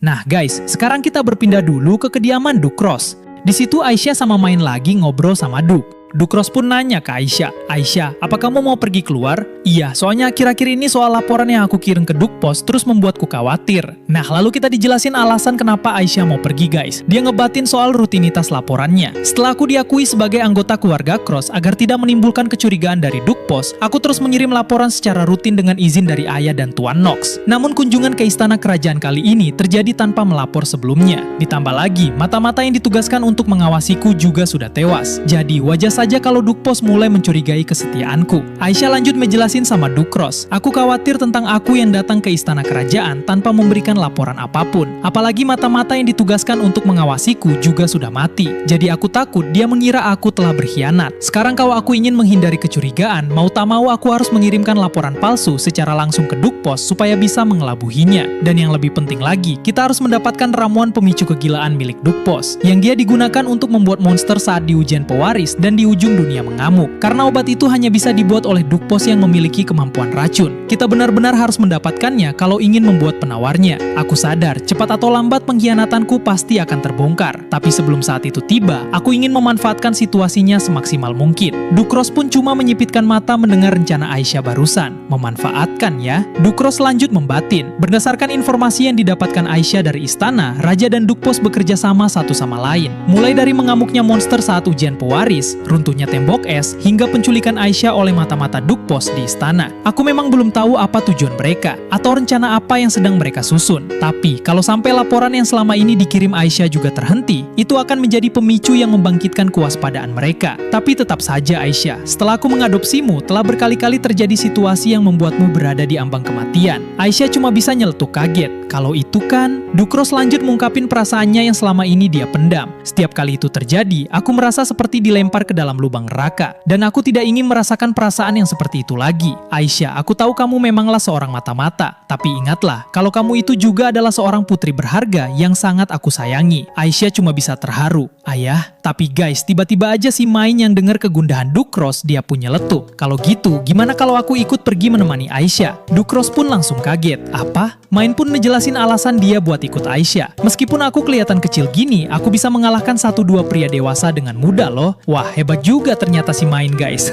Nah guys, sekarang kita berpindah dulu ke kediaman Dukros. Di situ Aisyah sama main lagi ngobrol sama Duk. Dukros pun nanya ke Aisyah, "Aisyah, apa kamu mau pergi keluar?" "Iya, soalnya akhir-akhir ini soal laporan yang aku kirim ke Dukpos terus membuatku khawatir." Nah, lalu kita dijelasin alasan kenapa Aisyah mau pergi guys. Dia ngebatin soal rutinitas laporannya. "Setelah aku diakui sebagai anggota keluarga Cross agar tidak menimbulkan kecurigaan dari Dukpos, aku terus mengirim laporan secara rutin dengan izin dari ayah dan Tuan Nox. Namun kunjungan ke istana kerajaan kali ini terjadi tanpa melapor sebelumnya. Ditambah lagi, mata-mata yang ditugaskan untuk mengawasiku juga sudah tewas. Jadi wajar saja kalau Dukpos mulai mencurigai kesetiaanku." Aisyah lanjut menjelasin sama Dukros, "Aku khawatir tentang aku yang datang ke istana kerajaan tanpa memberikan laporan apapun. Apalagi mata-mata yang ditugaskan untuk mengawasiku juga sudah mati. Jadi aku takut dia mengira aku telah berkhianat. Sekarang kalau aku ingin menghindari kecurigaan, mau tak mau aku harus mengirimkan laporan palsu secara langsung ke Dukpos supaya bisa mengelabuhinya. Dan yang lebih penting lagi, kita harus mendapatkan ramuan pemicu kegilaan milik Dukpos, yang dia digunakan untuk membuat monster saat di ujian pewaris dan di ujung dunia mengamuk. Karena obat itu hanya bisa dibuat oleh Dukpos yang memiliki memiliki kemampuan racun. Kita benar-benar harus mendapatkannya kalau ingin membuat penawarnya. Aku sadar, cepat atau lambat pengkhianatanku pasti akan terbongkar. Tapi sebelum saat itu tiba, aku ingin memanfaatkan situasinya semaksimal mungkin. Dukros pun cuma menyipitkan mata mendengar rencana Aisyah barusan. Memanfaatkan ya. Dukros lanjut membatin. Berdasarkan informasi yang didapatkan Aisyah dari istana, Raja dan Dukpos bekerja sama satu sama lain. Mulai dari mengamuknya monster saat ujian pewaris, runtuhnya tembok es, hingga penculikan Aisyah oleh mata-mata Dukpos di istana. Aku memang belum tahu apa tujuan mereka, atau rencana apa yang sedang mereka susun. Tapi, kalau sampai laporan yang selama ini dikirim Aisyah juga terhenti, itu akan menjadi pemicu yang membangkitkan kewaspadaan mereka. Tapi tetap saja Aisyah, setelah aku mengadopsimu, telah berkali-kali terjadi situasi yang membuatmu berada di ambang kematian. Aisyah cuma bisa nyeletuk kaget. Kalau itu kan, Dukros lanjut mengungkapin perasaannya yang selama ini dia pendam. Setiap kali itu terjadi, aku merasa seperti dilempar ke dalam lubang neraka. Dan aku tidak ingin merasakan perasaan yang seperti itu lagi. Aisyah, aku tahu kamu memanglah seorang mata-mata. Tapi ingatlah, kalau kamu itu juga adalah seorang putri berharga yang sangat aku sayangi. Aisyah cuma bisa terharu. Ayah, tapi guys, tiba-tiba aja si Main yang dengar kegundahan Dukros, dia punya letuk. Kalau gitu, gimana kalau aku ikut pergi menemani Aisyah? Dukros pun langsung kaget. Apa? Main pun ngejelasin alasan dia buat ikut Aisyah. Meskipun aku kelihatan kecil gini, aku bisa mengalahkan 1-2 pria dewasa dengan mudah loh. Wah, hebat juga ternyata si Main guys.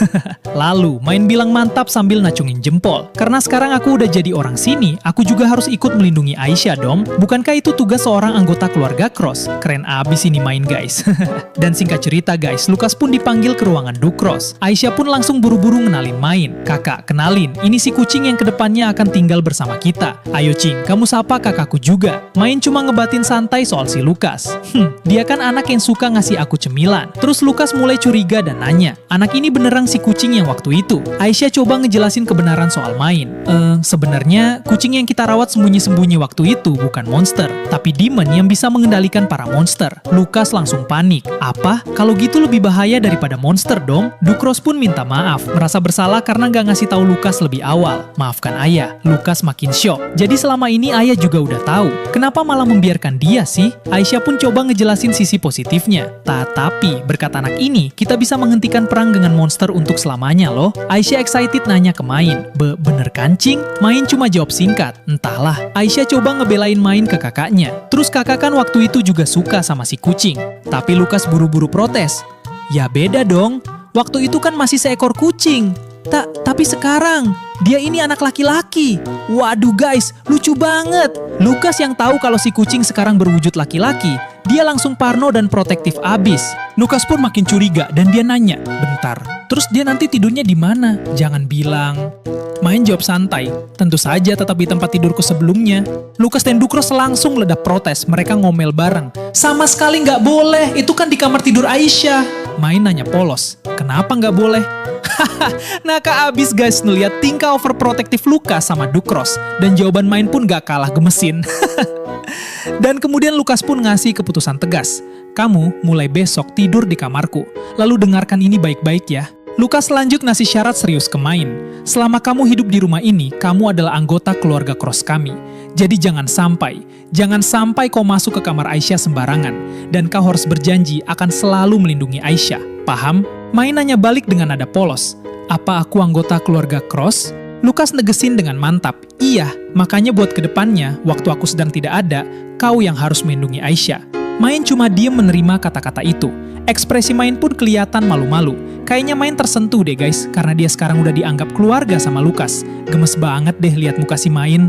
Lalu, Main bilang mantap sambil nacungin jempol. Karena sekarang aku udah jadi orang sini, aku juga harus ikut melindungi Aisyah dong. Bukankah itu tugas seorang anggota keluarga Cross? Keren abis ini Main guys. Dan singkat cerita guys, Lukas pun dipanggil ke ruangan Dukros. Aisyah pun langsung buru-buru ngenalin Main. Kakak, kenalin, ini si kucing yang kedepannya akan tinggal bersama kita. Ayo Cing, kamu sapa kakakku juga. Main cuma ngebatin santai soal si Lukas. Dia kan anak yang suka ngasih aku cemilan. Terus Lukas mulai curiga dan nanya, anak ini beneran si kucing yang waktu itu? Aisyah coba ngejelasin kebenaran soal Main. Sebenarnya kucing yang kita rawat sembunyi-sembunyi waktu itu bukan monster, tapi demon yang bisa mengendalikan para monster. Lukas langsung panik. Apa? Kalau gitu lebih bahaya daripada monster dong? Dukros pun minta maaf, merasa bersalah karena nggak ngasih tahu Lukas lebih awal. Maafkan ayah. Lukas makin shock. Jadi selama ini ayah juga udah tahu. Kenapa malah membiarkan dia sih? Aisyah pun coba ngejelasin sisi positifnya. Tapi berkat anak ini, kita bisa menghentikan perang dengan monster untuk selamanya loh. Aisyah excited nanya ke Main. Bener kan Cing? Main cuma jawab singkat. Entahlah. Aisyah coba ngebelain Main ke kakaknya. Terus kakak kan waktu itu juga suka sama si kucing. Tapi Lukas buru-buru protes. Ya beda dong. Waktu itu kan masih seekor kucing. Tapi sekarang, dia ini anak laki-laki. Waduh guys, lucu banget. Lukas yang tahu kalau si kucing sekarang berwujud laki-laki, dia langsung parno dan protektif abis. Lukas pun makin curiga dan dia nanya, bentar, terus dia nanti tidurnya di mana? Jangan bilang. Main jawab santai, tentu saja tetap di tempat tidurku sebelumnya. Lukas dan Dukros langsung ledak protes, mereka ngomel bareng. Sama sekali nggak boleh, itu kan di kamar tidur Aisyah. Main nanya polos, kenapa nggak boleh? Naka abis guys ngeliat tingkah overprotective Lukas sama Dukros. Dan jawaban Main pun gak kalah gemesin. Dan kemudian Lukas pun ngasih keputusan tegas. Kamu mulai besok tidur di kamarku. Lalu dengarkan ini baik-baik ya. Lukas lanjut ngasih syarat serius ke Main. Selama kamu hidup di rumah ini, kamu adalah anggota keluarga Cross kami. Jadi jangan sampai kau masuk ke kamar Aisyah sembarangan. Dan kau harus berjanji akan selalu melindungi Aisyah. Paham? Main nanya balik dengan nada polos. Apa aku anggota keluarga Cross? Lukas negesin dengan mantap. Iya, makanya buat kedepannya, waktu aku sedang tidak ada, kau yang harus melindungi Aisyah. Main cuma diem menerima kata-kata itu. Ekspresi Main pun kelihatan malu-malu. Kayaknya Main tersentuh deh guys, karena dia sekarang udah dianggap keluarga sama Lukas. Gemes banget deh lihat muka si Main.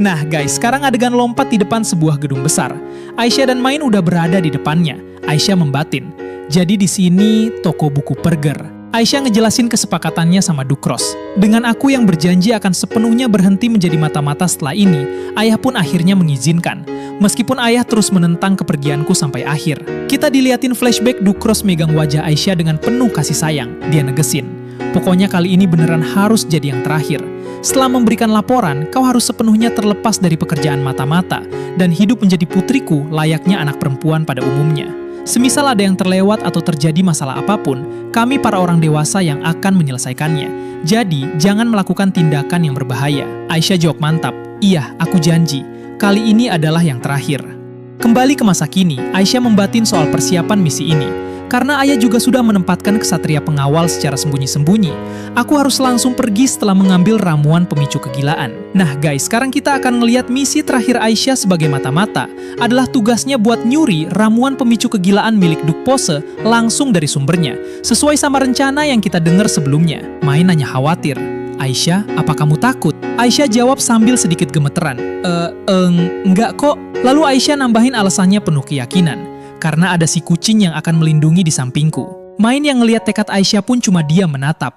Nah guys, sekarang adegan lompat di depan sebuah gedung besar. Aisyah dan Main udah berada di depannya. Aisyah membatin. Jadi di sini toko buku Perger. Aisyah ngejelasin kesepakatannya sama Dukros. Dengan aku yang berjanji akan sepenuhnya berhenti menjadi mata-mata setelah ini, ayah pun akhirnya mengizinkan. Meskipun ayah terus menentang kepergianku sampai akhir. Kita diliatin flashback Dukros megang wajah Aisyah dengan penuh kasih sayang. Dia negesin. Pokoknya kali ini beneran harus jadi yang terakhir. Setelah memberikan laporan, kau harus sepenuhnya terlepas dari pekerjaan mata-mata dan hidup menjadi putriku layaknya anak perempuan pada umumnya. Semisal ada yang terlewat atau terjadi masalah apapun, kami para orang dewasa yang akan menyelesaikannya. Jadi, jangan melakukan tindakan yang berbahaya. Aisyah jawab mantap, iya, aku janji. Kali ini adalah yang terakhir. Kembali ke masa kini, Aisyah membatin soal persiapan misi ini. Karena ayah juga sudah menempatkan kesatria pengawal secara sembunyi-sembunyi, aku harus langsung pergi setelah mengambil ramuan pemicu kegilaan. Nah guys, sekarang kita akan ngeliat misi terakhir Aisyah sebagai mata-mata adalah tugasnya buat nyuri ramuan pemicu kegilaan milik Duk Pose langsung dari sumbernya, sesuai sama rencana yang kita dengar sebelumnya. Mai nanya khawatir, "Aisyah, apa kamu takut?" Aisyah jawab sambil sedikit gemeteran, enggak kok." Lalu Aisyah nambahin alasannya penuh keyakinan, "Karena ada si kucing yang akan melindungi di sampingku." Main yang ngeliat tekad Aisyah pun cuma diam menatap.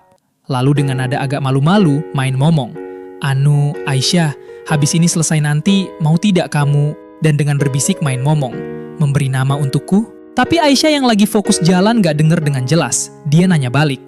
Lalu dengan nada agak malu-malu, Main ngomong, "Anu, Aisyah, habis ini selesai nanti, mau tidak kamu?" Dan dengan berbisik Main ngomong, "Memberi nama untukku?" Tapi Aisyah yang lagi fokus jalan gak denger dengan jelas. Dia nanya balik,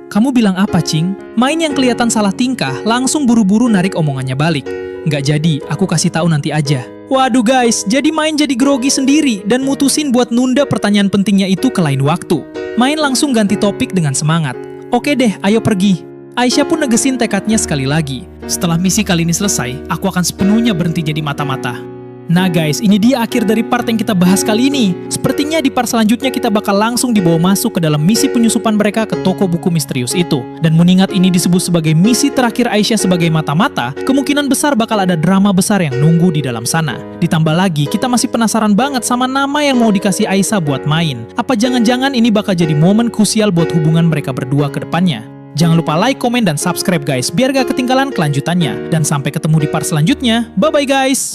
"Kamu bilang apa, Cing?" Main yang kelihatan salah tingkah langsung buru-buru narik omongannya balik. "Nggak jadi, aku kasih tahu nanti aja." Waduh guys, jadi Main jadi grogi sendiri dan mutusin buat nunda pertanyaan pentingnya itu ke lain waktu. Main langsung ganti topik dengan semangat. "Oke deh, ayo pergi." Aisyah pun negesin tekadnya sekali lagi. "Setelah misi kali ini selesai, aku akan sepenuhnya berhenti jadi mata-mata." Nah guys, ini dia akhir dari part yang kita bahas kali ini. Sepertinya di part selanjutnya kita bakal langsung dibawa masuk ke dalam misi penyusupan mereka ke toko buku misterius itu. Dan mengingat ini disebut sebagai misi terakhir Aisyah sebagai mata-mata, kemungkinan besar bakal ada drama besar yang nunggu di dalam sana. Ditambah lagi, kita masih penasaran banget sama nama yang mau dikasih Aisyah buat main. Apa jangan-jangan ini bakal jadi momen krusial buat hubungan mereka berdua ke depannya? Jangan lupa like, komen, dan subscribe guys, biar gak ketinggalan kelanjutannya. Dan sampai ketemu di part selanjutnya. Bye-bye guys!